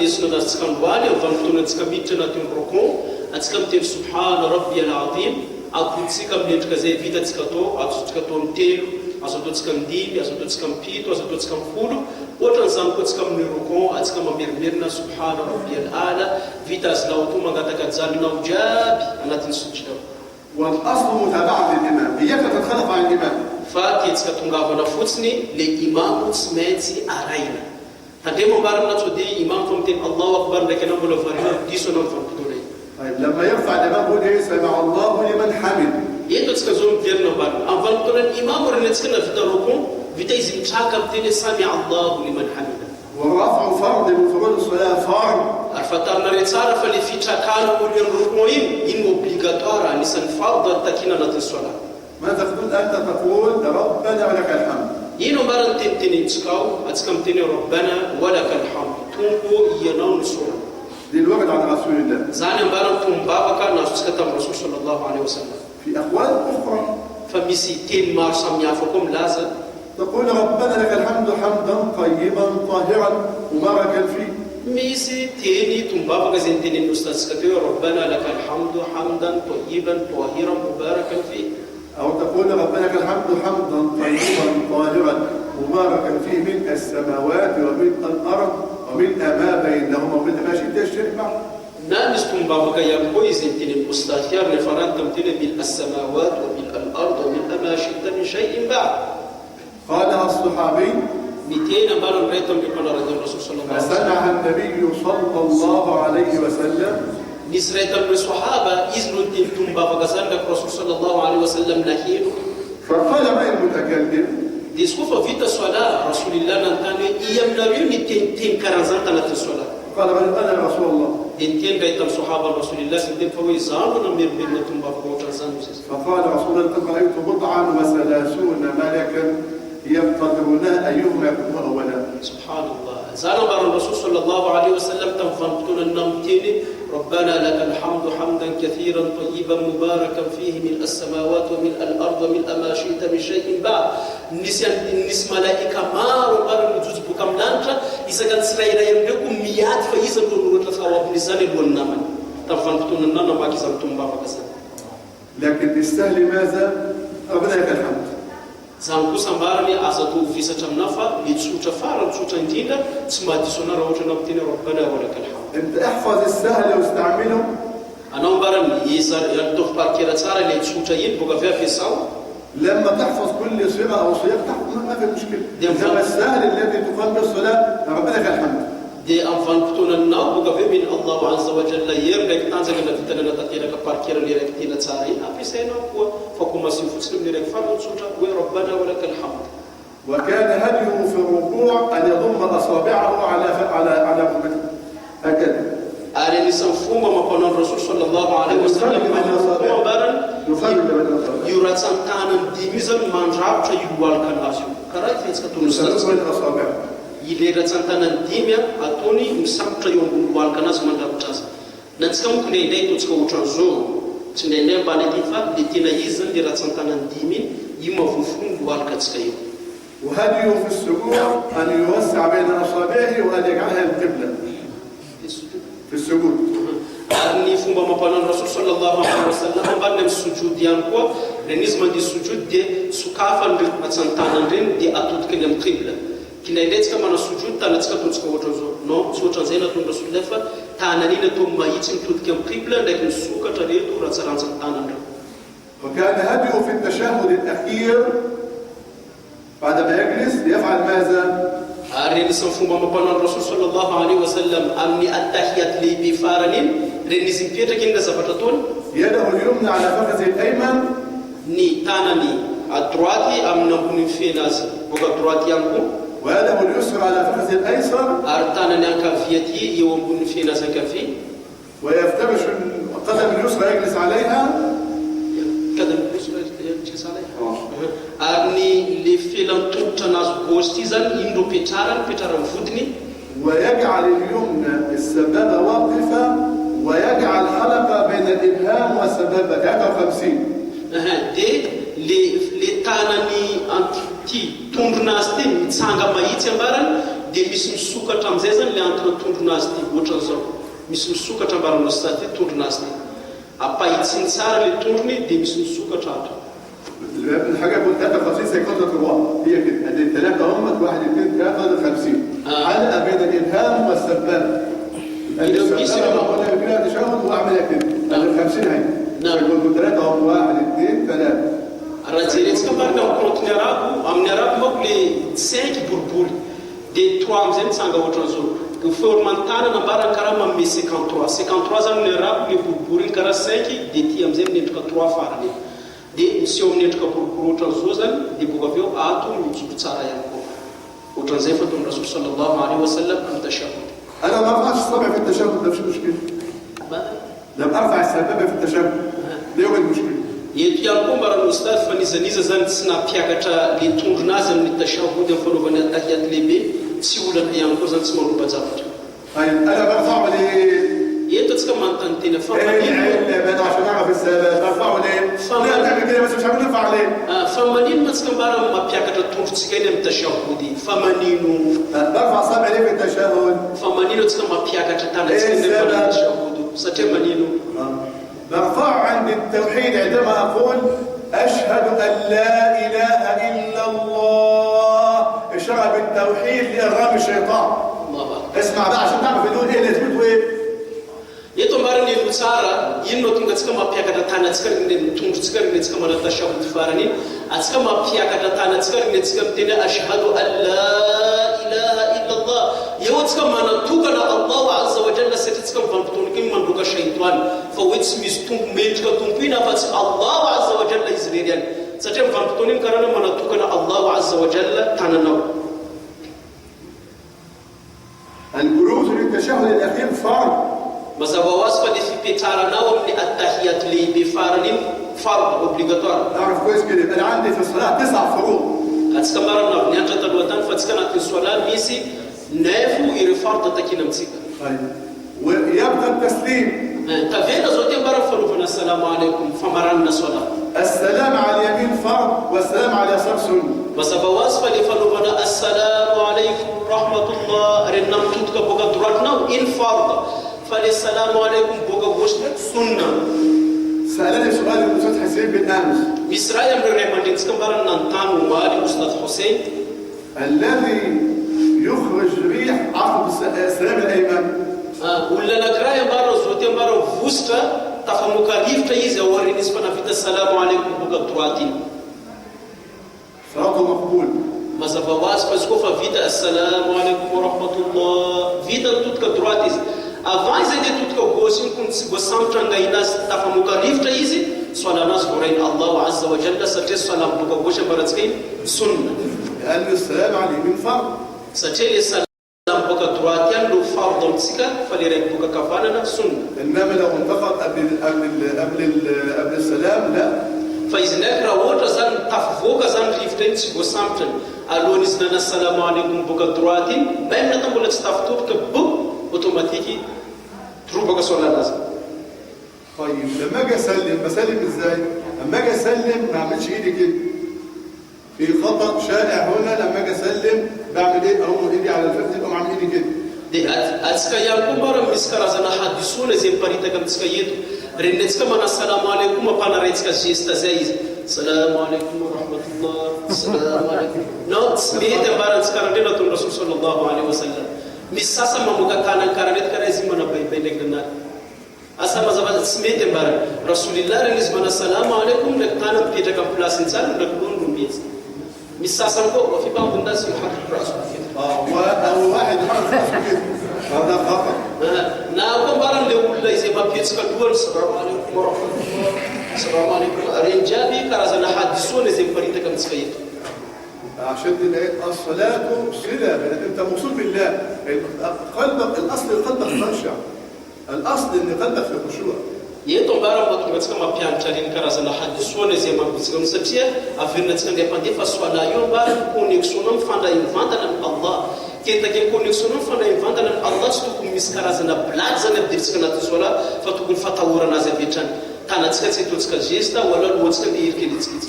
لسنا تسكنوالي وفانتونا تسكميتنا تنركون. أتكلم سبحان ربي العظيم أكتسكم لنتكزي فيدا تسكتو أتسكتو نتيلو أتسكتو ديبي أتسكتو بيتو أتسكتو فولو وتنزام كتسكم نركون أتسكم مرمرنا سبحان ربي الأعلى فيدا سلاوتو مغاتا كتزالنا وجابي أنا تنسجدو. والأصل متابعة الإمام إياك تتخلف عن الإمام. فاتي تسكتو غافنا فوتني لإمام تسميتي أرينا تدي مبارنا تودي إمام فمتين الله أكبر لكن أقول فرينا ديسو نفهم كتوري. طيب لما يرفع الإمام يقول إيه سمع الله لمن حمد. يدو تسكزون فيرنا بار. أنفان كنا الإمام ورنتسكنا في دروكم فيتا يزين شاكم تاني سمع الله لمن حمد. ورفع فرض من فروض الصلاة فرض. الفتار نريتسارة فلي في شاكان ولين ركوين إن أوبليغاتوارا نسان فرض تكينا نت الصلاة. ماذا تقول أنت؟ تقول ربنا ولك الحمد. ينو بارن تنتني تسكاو أتسكم تاني ربنا ولك الحمد. تنقو ينون الصلاة. للوقت عن رسول الله. زعلان بارن بابا كان نسكتم رسول صلى الله عليه وسلم. في أقوال أخرى. فمسي تين مارسام يافكم لازم. تقول ربنا لك الحمد حمدا طيبا طاهرا مباركا فيه. ميسي تيني تنبابا كزين تيني نستسكتو ربنا لك الحمد حمدا طيبا طاهرا مباركا فيه. أو تقول ربنا لك الحمد حمدا طيبا طاهرا مباركا فيه ملء السماوات وملء الأرض وملء ما بينهما وملء ما شئت الشرك معه. نانستم بابا كيا كويزين تيني مستخيار لفرانتم تيني ملء السماوات وملء الأرض وملء ما شئت من شيء بعد. قالها الصحابي 200 مرة رأيتم بقول الرسول صلى الله عليه وسلم. فسمع النبي صلى الله عليه وسلم. نسرتم الصحابة إذن تنتم بابا كزانك الرسول صلى الله عليه وسلم نحيل. فقال ما المتكلم؟ ديسكوفا فيتا صلاة رسول الله نتاني يمنريوني تين كرزان تنات الصلاة. قال أنا رسول الله. دين رأيتم صحابة رسول الله سنتين فويزان ونمير بينتم بابا كوتشان. فقال رسول الله قد رأيت بضعا وثلاثون ملكا يقتدرونها أيهما يكون أولا. سبحان الله. زال الرسول صلى الله عليه وسلم تنفنتون النمتين ربنا لك الحمد حمدا كثيرا طيبا مباركا فيه ملء السماوات وملء الأرض وملء ما شئت من شيء بعد. نس ملائكة ما ربنا نجوز بكم لانترا إذا كان سرائيل يملكم مئات فإذا كنوا نتخوف نزال والنمن تنفنتون النمن ما كزمتم بابا كزان. لكن استهل ماذا؟ ربنا لك الحمد. zany kosa mbarany aza to visatra aminafa le tsotra farany tsotra indrindra tsy mahadiso ana raha ohatra anao miteny rabbana wa lakal hamd. انت احفظ السهل واستعمله. anao mbarany ataovy parkera tsara le tsotra iny boka avy ampiasao. لما تحفظ كل صيغه او صيغه تحفظ ما في مشكله. انما السهل الذي تقام به الصلاه ربنا لك الحمد. dia amin'ny vanim-potoananao boka avy mino Allahu azza wa jalla hery ndraiky tanjaka na vitanana tanteraka parkera le raiky tena tsara iny ampiasainao koa fa komasio fotsiny amin'ny raiky farany tsotra hoe rabbana wa lakal hamd. وكان هديه في الركوع ان يضم اصابعه على ركبته هكذا. ari anisan'ny fomba mampanao rasul sallallahu alaihi wasallam mbarany io ratsan-tanany dimy zany mandrafitra io lohalika anazy io karaha fetsika ataony ile ratsan-tanany dimy ataony misambotra eo ambony lohalika anazy mandrafitra azy na tsika monko indraindray ataontsika ohatran'izao tsy indraindray ambany aty fa le tena izy zany le ratsan-tanany dimy io mavofony lohalika atsika eo. وهديه في السجود ان يوسع بين اصابعه وان يجعلها القبله في السجود. Ny fomba mampanao rasul sallallahu alaihi wasallam ambany amin'ny sujud ihany koa rehefa izy mandeha sujud dia sokafany regny ratsan-tanany regny dia atodika eny amin'ny qibla. Kindraindray tsika manao sujud tanantsika ataontsika ohatran'izao non tsy ohatran'izay nataony rasul fa tanany iny atao mahitsy mitodika amin'ny qibla ndraiky misokatra reto ratsarantsany-tanany reo. وكان هديه في التشهد الاخير بعدما يجلس يفعل ماذا؟ Ary anisan'ny fomba mampanao rasul sallallahu alaihi wasallam amin'ny attahiyat lehibe farany iny reny izy mipetraka iny zavatra ataony. يده اليمنى على فخذه الايمن. Ny tanany à droite amin'ny ambony fena azy boka droite ihany koa. ويده اليسرى على فخذه الايسر. Ary tanany ankavia aty eo ambony fena azy ankavia. ويفترش القدم اليسرى يجلس عليها. قدم اليسرى يجلس عليها. Ary le felan'ny tongotra anazy gauche ty zany iny ro petrarany vodiny. ويجعل اليمنى السبابه واقفه ويجعل حلقه بين الابهام والسبابه 53. dia le tanany ty tondrona azy ty mitsanga mahitsy ambarany dia misy misokatra amin'izay zany le antony tondrona azy ty ohatran'izao misy misokatra ambarany sa ty tondrona azy ty apahitsiny tsara le tondrony dia misy misokatra ato. الحاجه قلت 53 سيكون 3 هي كده ادي 3 هم 1 2 3 50 حلقه بين الابهام والسبابه. السبابه قلنا كده تشهد واعملها كده ادي 50 هي. نعم قلت 3 هم 1 2 3. Raha mbarina amin'ny arabe amin'ny arabe manko le 5 boribory dia 3 amin'izay mitsanga ohatran'izao ny forme-ny tanana mbarany karaha manome 53 zany ny arabe le boribory iny karaha 5 dia ty amin'izay minendrika 3 farany dia misy eo minendrika boribory ohatran'izao zany dia boka avy eo ato mijoro tsara ihany koa ohatran'izay fa ataon'ny rasul sallallahu alaihi wasallam amin'ny tashahhud. انا ما ارفعش الصبع في التشهد ده مش مشكله. لما ارفع السبابه في التشهد ده يوجد مشكله. eto ihany koa mbarany ustad fa nizaniza zany tsy nampiakatra le tondrona azy amin'ny tashahhud amin'ny fanaovany attahiyat lehibe tsy olana ihany koa zany tsy maroba-javatra. انا برفعه ليه؟ eto atsika manontany tena fa عشان اعرف السبب برفعه ليه؟ لا تعمل كده بس مش عارف ارفع ليه؟ fa manino atsika mbara mampiakatra tondrotsika eny amin'ny tashahhud fa manino برفع صبعي ليه في التشهد؟ fa manino atsika mampiakatra tanatsika eny amin'ny tashahhud satria manino برفع عند التوحيد عندما أقول أشهد أن لا إله إلا الله اشرع بالتوحيد لإرغام الشيطان. اسمع بقى عشان تعرف يقول إيه اللي يثبتوا إيه. eto mbarany elo tsara ino tonga atsika mampiakatra tanatsika reny tondrotsika reny atsika manao tashahhud farany atsika mampiakatra tanatsika reny atsika miteny ashhadu an la ilaha illa Allah eo atsika manatokana Allahu azza wa jalla satria atsika mivanim-potoana iny mandroka shaitany fa hoe tsy misy tompo mendrika tompo iny afa tsy Allahu azza wa jalla izy rery any satria mivanim-potoana iny karaha manatokana Allahu azza wa jalla tananao. الجلوس للتشهد الأخير فرض. mazava ho azy fa le fipetraranao amin'ny attahiyat lehibe farany iny fard obligatoire. أعرف كويس كده أنا عندي في الصلاة 9 فروض. atsika marana avy nianatra taloha tany fa atsika anatin'ny soala misy 9 ireo farda takina amitsika. ويبقى التسليم. tavela zao ty mbara fanaovana assalamu alaikum famaranina soala. السلام على اليمين فرض والسلام على اليسار سنة. mazava ho azy fa le fanaovana assalamu alaikum rahmatullah renina mitodika boka droitinao iny farda fa le assalamu alaikum boka gauche sunna. سألني سؤال الأستاذ حسين بالأمس. مصرايا من ريماندين سكمبارا نانتان ومالي أستاذ حسين. الذي يخرج ريح عقب السلام الأيمن. ولا نكرايا بارا زوتين بارا فوستا تفهموا كيف تيجي أوري نسبة في السلام عليكم بقطواتي. صلاته مقبول. ما زفواس فسكوفا فيدا السلام عليكم ورحمة الله. فيدا توت كدرواتيز. Avant ils étaient toutes que gossin kun gosam tangainas tafamuka rifta hizi swala nas burain Allah azza wa jalla sace salam buka gosha baratski sunna لأن السلام عليه من فرض sace salam buka droitian lu fardon tsika falirek buka kafana sunna إنما لو انتقد قبل السلام لا فإذا راوت زان تفوق زان ريفتن gosam tan alonis nana assalamu alaikum buka droitin baimna tambul tstaftut ke bu اوتوماتيكي تروح بقى صلاه لازم. طيب لما اجي اسلم بسلم ازاي؟ لما اجي اسلم ما اعملش ايدي كده. في خطا شائع هنا لما اجي اسلم بعمل ايه؟ اقوم ايدي على الفخذ يبقى عامل ايدي كده. دي اتسكايا كومبارا مسكرا زنا حديثون زي بريتا كم تسكايت رنتسكا من السلام عليكم وقنا ريتسكا جيستا زي السلام عليكم ورحمه الله السلام عليكم. نو سميت بارا تسكرا دينا الرسول صلى الله عليه وسلم. Misasa mamuka kanan karanet kana zimana bay negna asama zabat smete bar rasulillah rizmana assalamu alaikum nek kanan pita kam place insan nek dun mis misasa ko fi بعض الناس يحط راسه او واحد حط راسه كده هذا خطا نعم بارن لو ولا زي ما بيتسك دول السلام عليكم ورحمه الله السلام عليكم رنجابي كرزنا حدثون زي بريته كم تسكيت عشان تلاقي الصلاة صلة انت موصول بالله قلبك الاصل قلبك خشع الاصل ان قلبك في خشوع يتو بارا بطلت كما بيان تشالين كرازنا حدثون زي ما بتسكن سبسيه افيرنا تسكن ديباندي فسوالا يوم بارا كونيكسيون فاندا يفاندا الله كيتا كي كونيكسيون فاندا يفاندا الله ستكون مسكرازنا بلاد زنا ديرسكنا تسولا فتقول فتاورنا زفيتان كانت تسكت تسكت جيستا ولا الوتسكن يركي تسكت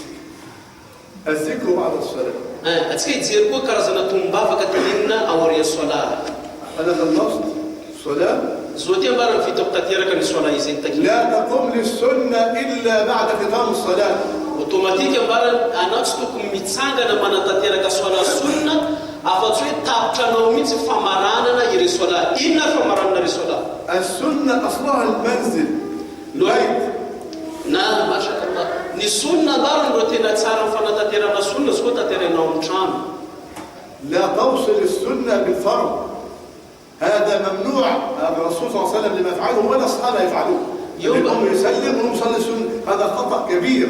الذكر بعد الصلاة. أتكلم زيركو كرزنا تنبا فكتلنا أوري الصلاة. أنا خلصت صلاة. زودي بارم في تبتكيرك الصلاة يزين تكلم. لا تقوم للسنة إلا بعد ختام الصلاة. أوتوماتيك بارم أنا أستكم ميتسانغا لما نتكيرك الصلاة سنة أفتوي تابتنا وميت فمرانا يري الصلاة إن فمرانا يري الصلاة. السنة أصلها المنزل. البيت. نعم ما شاء الله. ni sunna daron do tena tsara fanatatera na sunna skota tere na umtram لا توصل السنة بالفرض هذا ممنوع الرسول صلى الله عليه وسلم لما يفعله ولا الصحابة يفعلوه يوم يسلم ويصلي السنة هذا خطأ كبير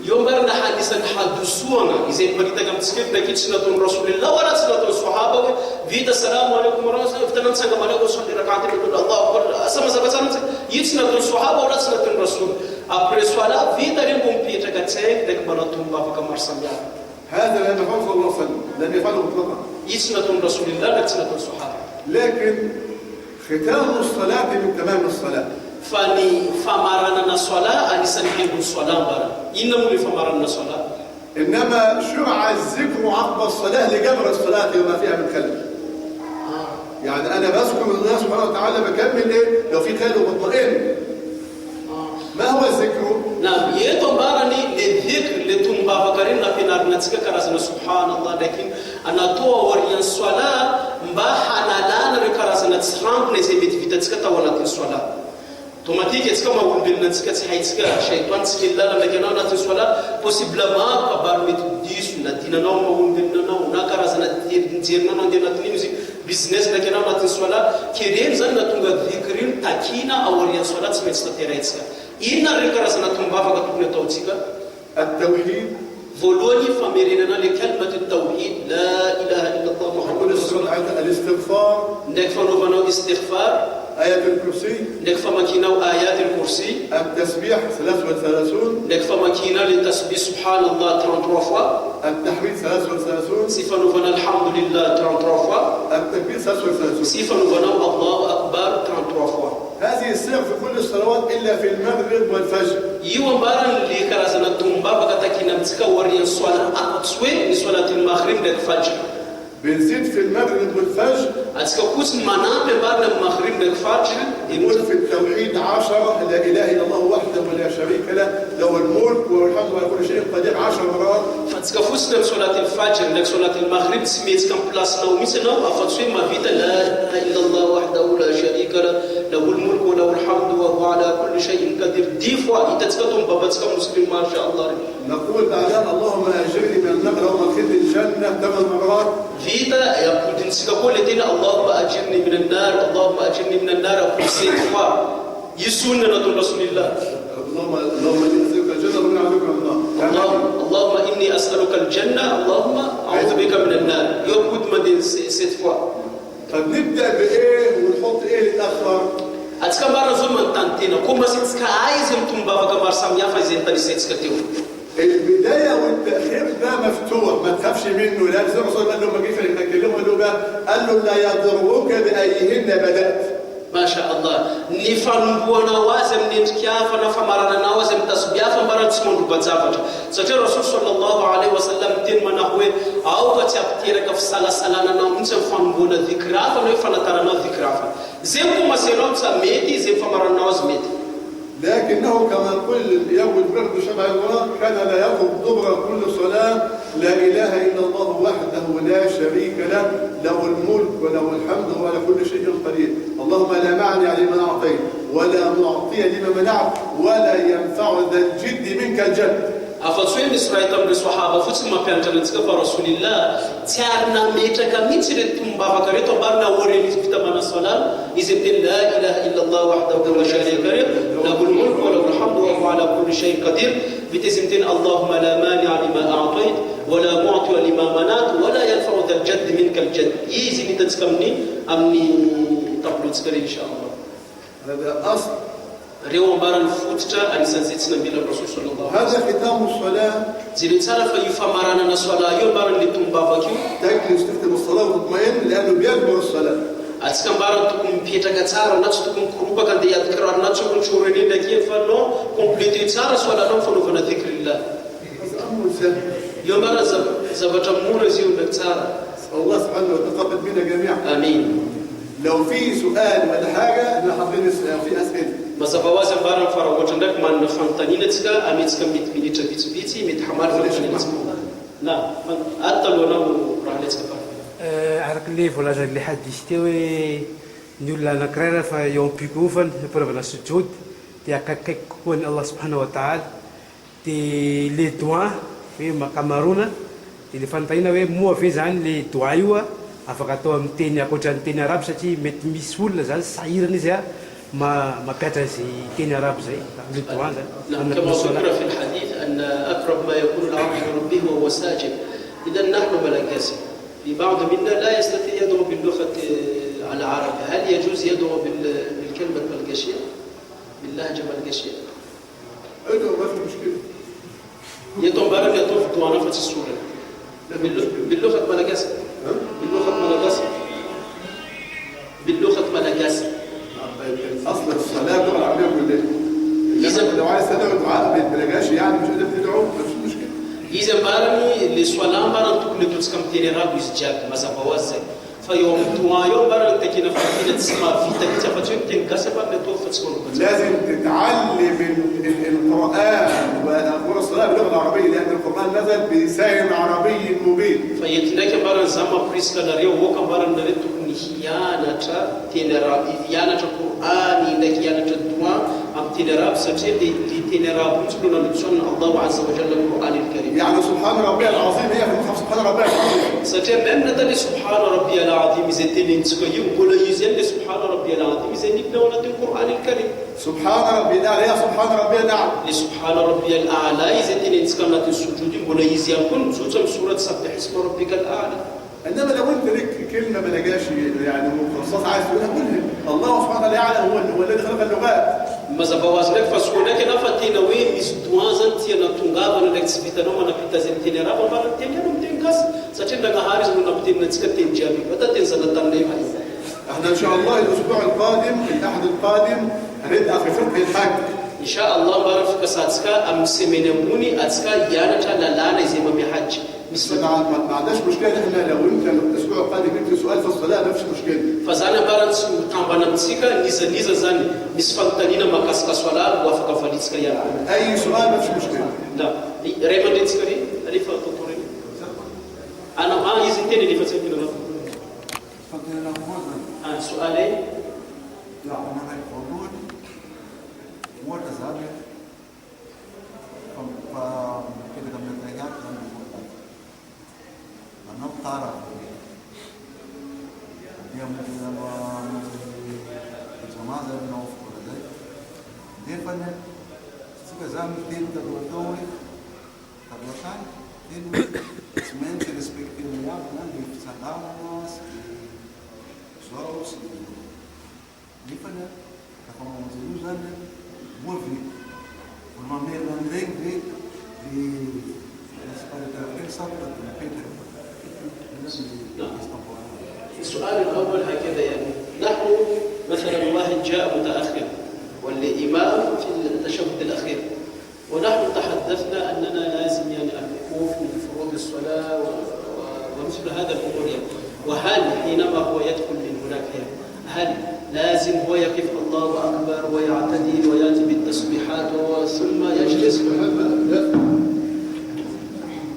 يوم برنا حديثا حدثونا إذا بريتا كم تسكت نكيد سنة رسول الله ولا سنة الصحابة فيدا السلام عليكم ورحمة الله افتنا نسنق عليكم صلي ركعتين يقول الله أكبر أسمى زبطان يتسنة الصحابة ولا سنة الرسول après cela vita rimbo mpitra katsay nek manatum bafaka marsamia هذا لم يفعله صلى الله عليه وسلم لم يفعله مطلقا يسنة رسول الله لا سنة الصحابة لكن ختام الصلاة من تمام الصلاة فاني فمارنا الصلاة أني سنحب الصلاة برا إنما فمارنا الصلاة إنما شرع الذكر عقب الصلاة لجبر الصلاة وما فيها من خلل يعني أنا بذكر الله سبحانه وتعالى بكمل إيه لو في خلل وبطمئن ما هو الذكر؟ نعم يتم بارني للذكر لتنبا فكرنا في نارنتك كراسنا سبحان الله لكن أنا تو وريان الصلاة مباحنا لان ركراسنا تسرانك نسيبت في تسكت ولا الصلاة توماتيك يتكما ولبنا تسكت حيتك شيطان تسكت الله لكن أنا الصلاة possiblement كبار متديس ندينا نوم ولبنا نوم نكراسنا ديرنا ندينا تنيمزي business لكن أنا الصلاة كريم زنا تونغ ذكرين تكينا أوريان الصلاة سمعت إن الركراسنا تنبا فكتبنا توتيكا التوحيد فولوني فميريننا لكلمة التوحيد لا إله إلا الله محمد رسول الله الاستغفار نكفى نوفانو استغفار آيات الكرسي نكفى مكينة آيات الكرسي التسبيح 33 نكفى مكينة للتسبيح سبحان الله 33 فوا التحميد 33 صفة نوفانا الحمد لله 33 فوا التكبير 33 صفة نوفانا الله أكبر 33 فوا هذه الصيغ في كل الصلوات إلا في المغرب والفجر يوم بارن اللي كرازنا تنبا بكتاكينا متكوريا الصلاة أقصوي لصلاة المغرب للفجر بنزيد في المغرب والفجر أتكوكوس منام بارن المغرب للفجر يقول في التوحيد 10 لا إله إلا الله وحده ولا لا شريك له له الملك والحمد على كل شيء قدير 10 مرات. فتصكفوسنا صلاة الفجر لك صلاة المغرب سميت كم بلاص لو مثلا أفضل ما فيت لا إله إلا الله وحده لا شريك له له الملك وله الحمد وهو على كل شيء قدير. دي فوا إتتكتم بابتك مسلم ما شاء الله. نقول بعدها اللهم أجرني من النار اللهم ادخلني الجنة 8 مرات. فيتا يقول تنسكوا لدينا اللهم أجرني من النار اللهم أجرني من النار أقول سيد فوا يسون رسول الله. اللهم إني أسألك الجنة ومن أعوذ بك من النار. اللهم إني أسألك الجنة اللهم أعوذ بك من النار. يقول مدين سيد فوا. طب نبدأ بإيه ونحط إيه للآخر؟ أتكلم برا زمن تانتينا كم سيتك عايزم تنبأ كبار ساميا فايزين تاني سيتك تيو. البداية والتأخير ده مفتوح ما تخافش منه. لا زي الرسول قال له ما جيش يكلمه قال له لا يضرك بأيهن بدأت. ما شاء الله نفهم بوانا وازم نتكياف نفهمنا نوازم تسبيا فمرة تسمون بتزافج. سجل الرسول صلى الله عليه وسلم تين من أخوه أو بتشابتيرك في صلاة سلانا نومس فهم بونا ذكرى فنفهم ترانا ذكرى. زيكم مسيرون سميتي زي فمرة نواز ميتي. لكنه كما قل يوم برد شبع الله كان لا يقف ضبر كل صلاة لا إله إلا الله وحده لا شريك له له الملك وله الحمد وعلى كل شيء قدير. اللهم لا معني لمن أعطيت ولا معطي لمن منعت ولا ينفع ذا الجد منك الجد. أفضل إسرائيل تمر الصحابة فتما بينتنا تكفى رسول الله تعرنا ميتك ميتر تنبا فكرت بارنا وريني في تمن الصلاة إذا لا إله إلا الله وحده لا شريك له له الملك وله الحمد وهو على كل شيء قدير. بتسمتين اللهم لا مانع لما أعطيت ولا معطي لما منعت ولا ينفع ذا الجد منك الجد. إذا نتسكمني أمني تقبل تسكري إن شاء الله. هذا أصل ريوم بارن فوتشا أن سنزيتنا بلا الرسول صلى الله عليه وسلم. هذا ختام الصلاة. زين تعرف يفهمنا الصلاة يوم بارن لتنبا فاكيو. تجلس تختم الصلاة وتطمئن لأنه بيكبر الصلاة. أتكلم بارن تكون بيتك تارا ناتش تكون كروبا كان دي أذكر ناتش تكون شورين لكن فلو كومبليتي تارا صلاة نوم فلو فنا ذكر الله. أمر سهل. يوم بارن زبط مورة زيون بتارا. الله سبحانه وتقبل منا جميعا. آمين. لو في سؤال ولا حاجة احنا حاطين في أسئلة. بس فوازن بارن فرا وجندك من فانتانينتك أميتك ميت بيتي متحمل فانتانينتك. نعم. أتلو نو رحلتك بارن. عرق اللي ولا جال اللي حد يستوي نولا نكرر في يوم بيكوفن بربنا السجود تياكك كون الله سبحانه وتعالى تي لدوا في مكامرونا اللي فانتاينا وي مو في زان لدوايوا afakato amteny akoatran'ny teny arabo satria mety misy olona zany sahirana izy ما بيتر زي تين عرب زي نعم كما ذكر في الحديث أن أقرب ما يكون العبد لربه وهو ساجد. إذا نحن ملكاسي في بعض منا لا يستطيع يدعو باللغة العربية. هل يجوز يدعو بالكلمة ملكاشية باللهجة ملكاشية؟ أيضا ما في مشكلة. يدعو بارك يطوف دعانا في السورة باللغة ملكاسي باللغة ملكاسي باللغة ملكاسي. أصل الصلاة اللغة العربية كلها. إذا لو عايز تدعو دعاء بلغاش يعني مش قادر تدعو مفيش مشكلة. إذا بارني لسؤالان بارن تكون تسكم تيراب يسجاب ما سبوازه فيوم دعاء يوم بارن تكين فاتين تسمع في تكتفتين تنكسب لتوفت تسكون. لازم تتعلم القرآن وأقول الصلاة باللغة العربية لأن القرآن نزل بلسان عربي مبين. فيتناك بارن زما بريسكا نريو وكم بارن نريد تكون خيانة تيراب خيانة القرآن خيانة الدعاء أم تيراب سبسيد لتيراب مثلنا لسنة الله عز وجل القرآن الكريم. يعني سبحان ربي العظيم هي في المصحف سبحان ربي العظيم. سجل من ندل سبحان ربي العظيم زتين تسكيم ولا يزن سبحان ربي العظيم زين نونا القرآن الكريم. سبحان ربي الأعلى يا سبحان ربي الأعلى. لسبحان ربي الأعلى زتين تسكنت السجود ولا يزين كن سورة سبح اسم ربك الأعلى. إنما لو أنت لك كلمة بلجاش يعني مخصص عايز تقولها قولها. الله سبحانه وتعالى هو الذي خلق اللغات. Mas abawaznek fasonake na fatina hoe misy doazany tiana tongavana ndraiky tsy vitanao manapita zay miteny araba mba miteny ano miteny gasy satria ndragnahary izy no namitenantsika teny jiaby ata teny zanatanay fa احنا ان شاء الله الاسبوع القادم الاحد القادم هنبدا في فقه الحج ان شاء الله بارك فيك ساتسكا ام سيمين امبوني اتسكا يانتا lalana izay mami haji ما عندناش مشكله احنا لو انت الاسبوع القادم جبت سؤال في الصلاه ما فيش مشكله. فزانا بارنس وتعبنا مسيكا نيزا زاني نسفلتانينا مكاسكا سؤال وافقا فاليتسكا يا اي سؤال ما فيش مشكله. لا ريما ديتسكري الف تطوري انا ما يزنتني اللي فتحت لنا سؤالي لا انا الحدود متزامن كده من الرجال أنا بتعرف اليوم لما الجماعة زي ما نوفر ده دي فن سكزام تين تدوي تدوشان تين اسمين ترسبكت المياه من بيفسدان الناس صوص دي فن كمان مزيدو زن موفي وما ميرنا نريك دي السؤال الأول هكذا يعني نحن مثلا واحد جاء متأخر والإمام في التشهد الأخير ونحن تحدثنا أننا لازم يعني الوقوف من فروض الصلاة ومثل هذا الأمور يعني. وهل حينما هو يدخل من هناك يعني هل لازم هو يقف الله أكبر ويعتدل ويأتي بالتسبيحات ثم يجلس؟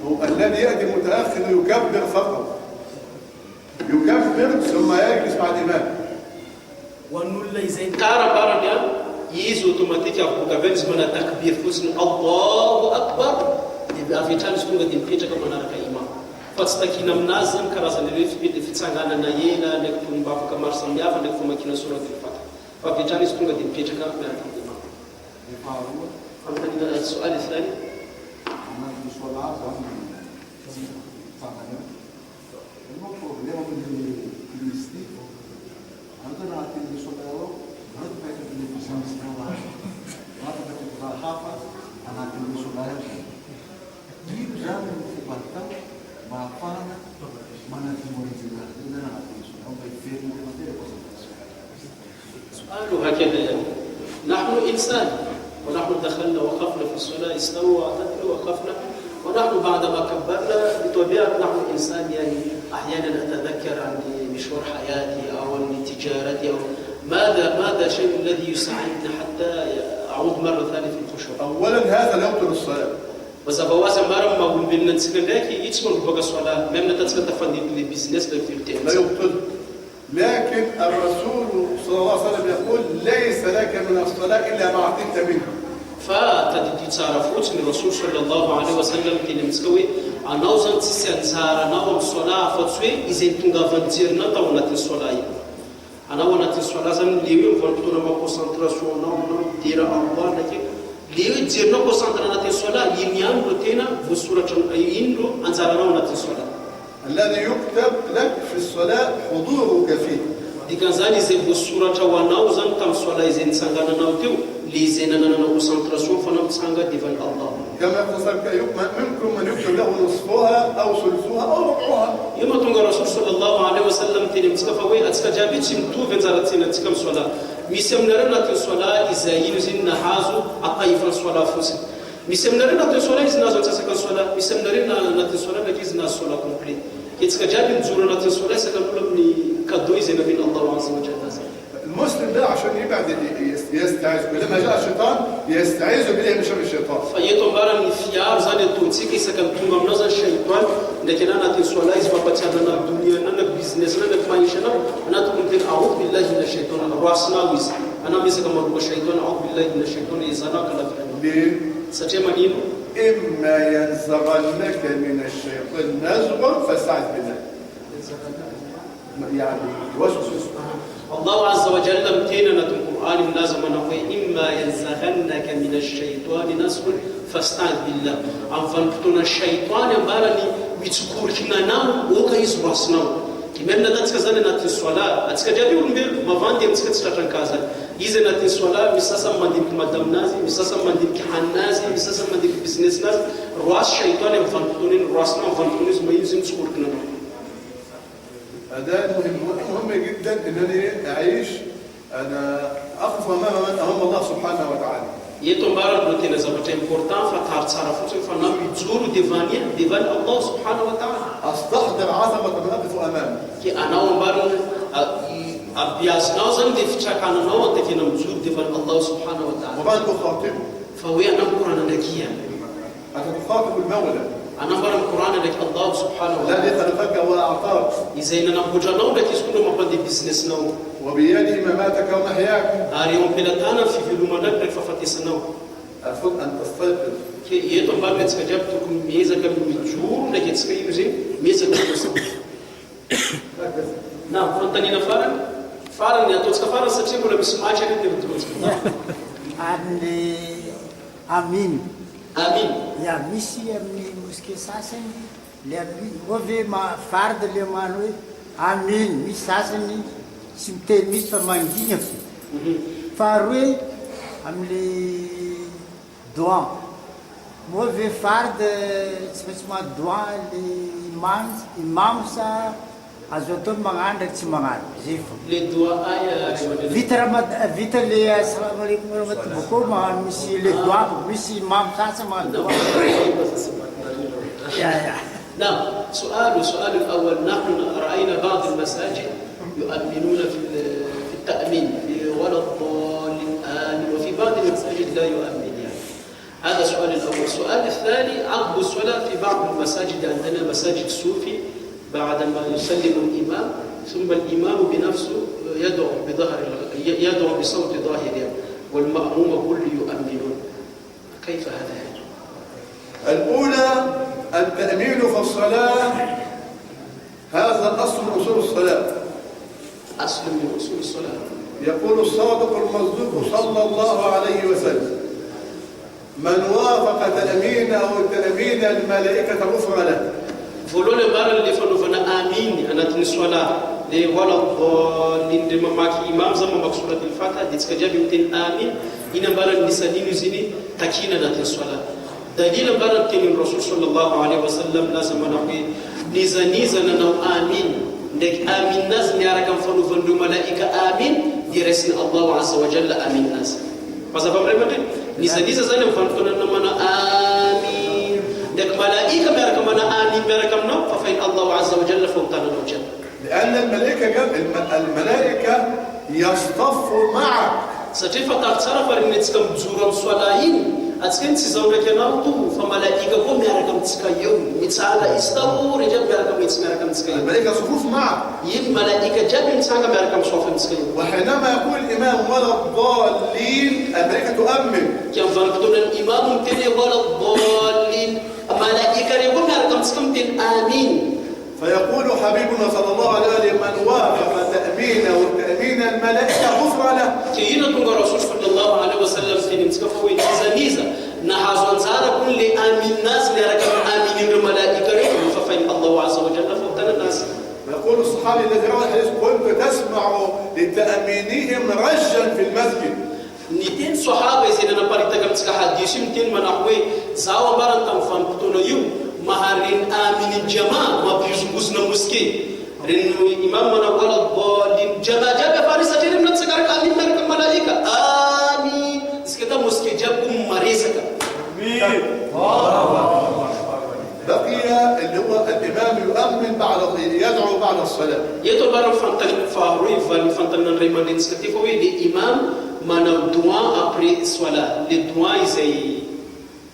هو الذي يأتي متأخر يكبر فقط يكبر ثم يجلس مع الإمام. ونقول إذا انكار بارنا يزو اوتوماتيك أبوكافين زمنا تكبير فوسن الله أكبر يبقى في تانس كونغ ديمبيتا كما نرى إمام فتستكينا منازم كرازن في تسانغانا نايلا نكفون بافو كمارسام يافا نكفون مكينا سورة الفاتحة ففي تانس كونغ ديمبيتا كما نرى إمام. السؤال الثاني سؤاله هكذا يعني نحن إنسان ونحن دخلنا وقفنا في الصلاة استوى واعتدلوا وقفنا ونحن بعدما كبرنا بطبيعة نحن إنسان يعني أحيانا أتذكر عن مشوار حياتي أو عن تجارتي أو ماذا الشيء الذي يساعدنا حتى أعود مرة ثانية في الخشوع؟ أولا هذا لا يبطل الصلاة. وزبوازا مرة ما هم بالنسكنداكي يتسمون بقى الصلاة مم نتسكت تفندي البيزنس لا يبطل. لكن الرسول صلى الله عليه وسلم يقول ليس لك من الصلاة إلا ما أعطيت منه. فتتصرفوت من الرسول صلى الله عليه وسلم تلمسكوي أنا وزن تسيانزار أنا والصلاة فتسوي إذا تنغا فنتيرنا تاونات الصلاة أنا ونات الصلاة زن ليوم فنتونا ما كونسنتراسيون نام ديرا الله لكن ليوم ديرنا كونسنتراسيون الصلاة يميان بتينا بسورة يندو أنزارنا ونات الصلاة الذي يكتب لك في الصلاة حضورك فيه. دي كان زاني زي بسورة وناوزن تام صلاة إذا نسانغانا ناوتيو ليزيننا كونسنتراسيون فنام تسانغا ديفان الله. كما يقول منكم من يكتب له نصفها أو ثلثها أو ربعها. يوم تونغ الرسول صلى الله عليه وسلم تيم تكفوي أتكجابيت شمتو فنزارتين تكم صلاة. ميسمنرنا الصلاة إذا ينزل نحازو أقايف الصلاة فوسي. ميسمنرنا الصلاة إذا نازل تسكن صلاة. ميسمنرنا الصلاة لكن ناز صلاة كومبليت. يتكجابين زورنا الصلاة سكنوا لبني كدوي زين بين الله عز وجل. المسلم ده عشان يبعد يستعيذ ولما جاء الشيطان يستعيذ بالله من شر الشيطان. فيتم بارن فيار زاني توتسيكي سكن تونغ منازل الشيطان لكن أنا تنسولا إذا بتشارنا الدنيا أنا بيزنس أنا معيشنا أنا تقول أعوذ بالله من الشيطان راسنا ويز أنا ميزك مربوط الشيطان أعوذ بالله من الشيطان إذا ناكل ليه؟ ستمانين إما ينزغنك من الشيطان نزغ فاستعذ بالله. يعني وسوس. الله عز وجل امتينا في القرآن لازم نقول إما ينزغنك من الشيطان نزغ فاستعذ بالله. عن فنكتنا الشيطان بارني بتذكر كنا نام وكيس راسنا. كمان ندات كذا نات الصلاة أتكجابي ونبيل ما فاندي أتكتشتان كذا. إذا نات الصلاة مساسا منديك مدام نازي مساسا منديك حن نازي مساسا منديك بزنس ناز راس شيطان فنكتونين راسنا فنكتونيز ما ينزل تذكر كنا. هذا مهم جدا انني اعيش انا اقف امام الله سبحانه وتعالى eto ambara no tena zavatra important fatary tsara fotsiny fa na mijoro devany Allah subhanahu wa ta'ala. أستحضر عظمة من أقف أمامه. Ke anao ambara abiazinao zany dia fitrakananao antekena mijoro devany Allah subhanahu wa ta'ala. ومن تخاطبه؟ Fa hoe anao Qur'an ndraikia. أنت تخاطب المولى Anao ambara Qur'an ndraiky Allah subhanahu wa الذي ta'ala. خلقك وأعطاك Izay nanamboatranao ndraiky izy koa no mampandeha businessinao. وبيده مماتك ومحياك. Ary eo am-pelatana fivelomanao ndraiky fahafatesanao. المفروض أن تستيقظ. Ke eto ambara antsika jiaby tokony miezaka mijoro ndraiky antsika ino zay miezaka miosana. Na fanontaniana farany ataontsika farany satria mbola misy match any tevitoantsika. Amin. Amin. Ya misy amin'ny mosquée sasany le amin ove farda le mano hoe amin misy sasany tsy miteny misy fa mangina faharoe am'le doan ove farda tsy maintsy madoan le imam sa azo atao magnano tsy magnano zay fo Le doigt aya vita le assalamu alaikum warahmatullahi ko magnano misy le doan misy imam sasa magnano يا نعم. سؤال الأول نحن رأينا بعض المساجد يؤمنون في التأمين في ولا الضالين آمين وفي بعض المساجد لا يؤمن يعني. هذا السؤال الأول. السؤال الثاني عقب الصلاة في بعض المساجد عندنا مساجد صوفي بعدما يسلم الإمام ثم الإمام بنفسه يدعو بصوت ظاهر يعني. والمأموم كل يؤمنون. كيف هذا يعني؟ الأولى التأمين في الصلاة هذا أصل من أصول الصلاة. أصل من أصول الصلاة. يقول الصادق المصدوق صلى الله عليه وسلم من وافق تأمين أو تأمين الملائكة غفر له. فلو لبارا اللي فنوفنا آمين أنا تنسولا دي ولا الضالين دي مماكي إمام زمان مقصورة الفاتحة دي تكجاب يمتن آمين إنا بارا النسانين زيني تكينا نتنسولا دليل بارا كان الرسول صلى الله عليه وسلم لازم نقول نيزا ننو آمين ديك آمين ناس نياركم فنوفن ملائكة آمين دي رسل الله عز وجل آمين ناس ماذا فمري بدين نيزا زانم فنوفن نمنا آمين ديك ملائكة مياركم أنا آمين مياركم نو ففين الله عز وجل فوقنا نوجد لأن الملائكة يصطفوا معك. ستفا تتصرف رنتكم زورم صلاين أتكن تزورك ناوتو فملائكة قوم ياركم تسكا يوم متسالة استووا رجال ياركم يتسماركم تسكا يوم الملائكة صفوف معك. يم ملائكة جاب يتساقم ياركم صوفهم تسكا يوم وحينما يقول الإمام ولا الضالين الملائكة تؤمن. كم فرقتنا الإمام تني ولا الضالين ملائكة يقوم ياركم تسكم تن آمين. فيقول حبيبنا صلى الله عليه وسلم من وافق تأمين وتأمين الملائكة غفر له. كينا تنقى رسول صلى الله عليه وسلم في نمسكفه نيزا نحازون زارة كل آمين ناس ليركب آمين الملائكة ففين الله عز وجل فوقنا الناس. يقول الصحابي الذي روى الحديث كنت تسمع لتأمينهم رجا في المسجد. نتين صحابة سيدنا بريتكم تسكى حديث يمكن من أخوي زاوى بارن تنفان بطولة يوم مهارين آمين الجماعة ما بيزنبوزنا مسكي رنو إمام من أول الضالين جماعة جاب فارسة جيرم نتسكارك آمين مرك الملائكة آمين سكتا مسكي جابكم مريزك آمين. بقي اللي هو الإمام يؤمن بعد يدعو بعد الصلاة. يدعو بارن فانتن فاروي فانتن ريمان نتسكتي فوي الإمام من الدعاء أبري الصلاة للدعاء زي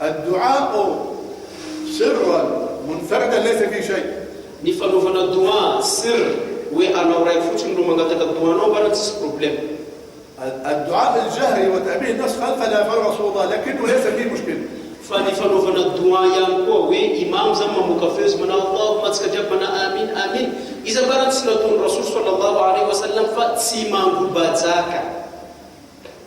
الدعاء سرا منفردا ليس فيه شيء. نفنو فنا الدعاء سر وأنا وراي فوتشن لو ما قلت الدعاء نو بارتس بروبلم. الدعاء الجهري وتأمين الناس خلف لا يفعل رسول الله لكنه ليس فيه مشكلة. فنفنو فنا الدعاء ينقو وإمام زمان مكفز من اللهم تكجب منا آمين آمين. إذا بارتس لتون الرسول صلى الله عليه وسلم فاتسيما باتزاكا.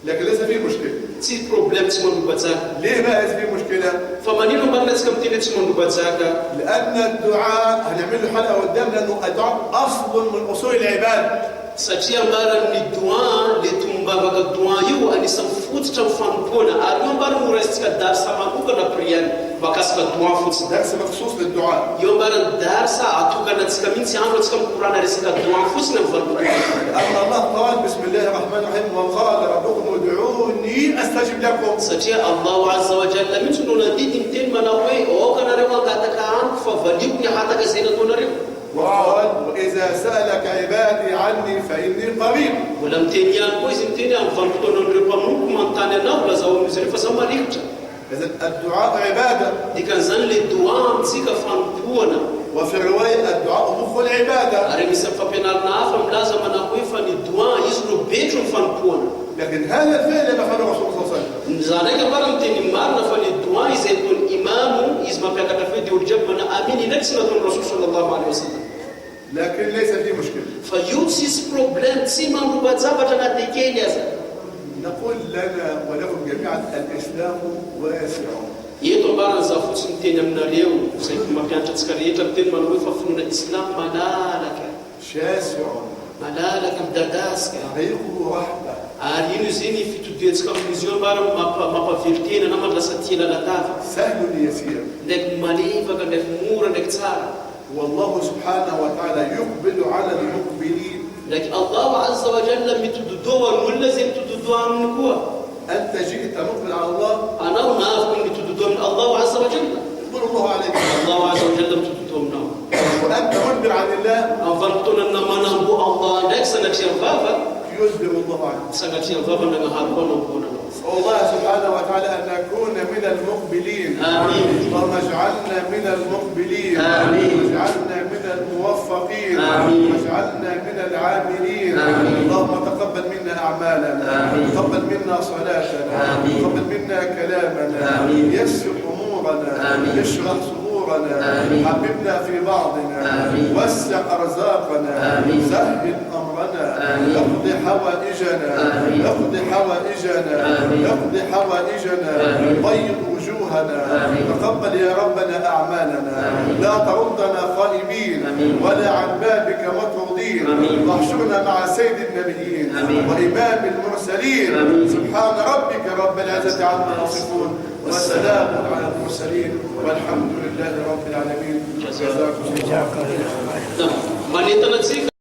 لكن ليس فيه مشكلة. تي بروبلم تسمون باتزاكا. ليه ما ليس فيه مشكلة؟ فمانينو بارتس كم تيجي تسمون باتزاكا. لأن الدعاء هنعمل له حلقة قدام لأنه الدعاء أصل من أصول العبادة. ساتيا بارن الدعاء لتم Mivavaka doa io anisan'ny fototra ny fanompoana ary io ambara noraisitsika darsa manokana priany makasika doa fotsiny. درس مخصوص للدعاء. Io ambara darsa atokanantsika mihitsy andro atsika mikorana resaka doa fotsiny amin'ny vanim-potoana. أما الله قال بسم الله الرحمن الرحيم وقال ربكم ادعوني أستجب لكم. Satria Allahu Azza wa Jalla mihitsy no nandidy miteny manao hoe aokanareo angataka amiko fa valioko ny hataka izay nataonareo. وقال وإذا سألك عبادي عني فإني قريب. Mbola miteny ihany koa izy miteny amin'ny vanim-potoanan'ireo mpanompo manontany anao lazao amin'izy rehefa zaho marikitra. إذا الدعاء عبادة. Dikan'izany le doa amintsika fanompoana. وفي الرواية الدعاء مخ العبادة. Ary misy fampianarana hafa milaza manao hoe fa ny doa izy no betro ny fanompoana. لكن هذا الفعل يفعله الرسول صلى الله عليه وسلم. Zany ndraiky ambara miteny marina fa ny doa izay ataon'ny imamo izy mampiakatra fe dia olo jiaby mana aminy ndraiky tsy nataon'ny Rasul sallallahu alaihi wasallam. لكن ليس فيه مشكلة. Fa io tsisy problème tsy mambrobajabatra na dia kely aza. نقول لنا ولكم جميعا الإسلام واسع. Eto ambara za fotsiny teny aminareo izay mampianatra antsika rehetra miteny manao hoe fa finoana islam malalaka. شاسع. Malalaka midadasika. طريقه رحمة. Ary ino izy ny fitotoantsika amin'izy io ambara mampaveritena na mandrasa tiana latava. سهل يسير. Ndraiky malefaka ndraiky mora ndraiky tsara. والله سبحانه وتعالى يقبل على المقبلين. Ndraiky Allahu Azza wa Jalla mitododoa ny olona izay mitododoa aminy koa. أنت جئت مقبل على الله. Anao navy mitododoa amin'ny Allahu Azza wa Jalla. يقبل الله عليك. Allahu Azza wa Jalla mitododoa aminao. وأنت مدبر عن الله. Amin'ny vanim-potoanana manambo Allah ndraiky sanatria vava. يدبر الله عنك. Sanatria vava nagnaharo koa nampona. نسأل الله سبحانه وتعالى أن نكون من المقبلين. آمين. اللهم اجعلنا من المقبلين. آمين. واجعلنا من الموفقين. آمين. واجعلنا من العاملين. آمين. اللهم تقبل منا أعمالنا. آمين. تقبل منا صلاتنا. آمين. تقبل منا كلامنا. آمين. يسر أمورنا. آمين. اشرح صدورنا. آمين. حببنا في بعضنا. آمين. وسع أرزاقنا. آمين. سهل أمرنا. آمين. اقض حوائجنا. آمين. اقض حوائجنا. آمين. اقض حوائجنا. آمين. بيض وجوهنا. آمين. تقبل يا ربنا أعمالنا. آمين. لا تردنا خائبين. آمين. ولا عن بابك مطرودين. آمين. واحشرنا مع سيد النبيين. آمين. وإمام المرسلين. آمين. سبحان ربك رب العزة عما يصفون وسلام على المرسلين والحمد لله رب العالمين. جزاكم الله. Manentana tsika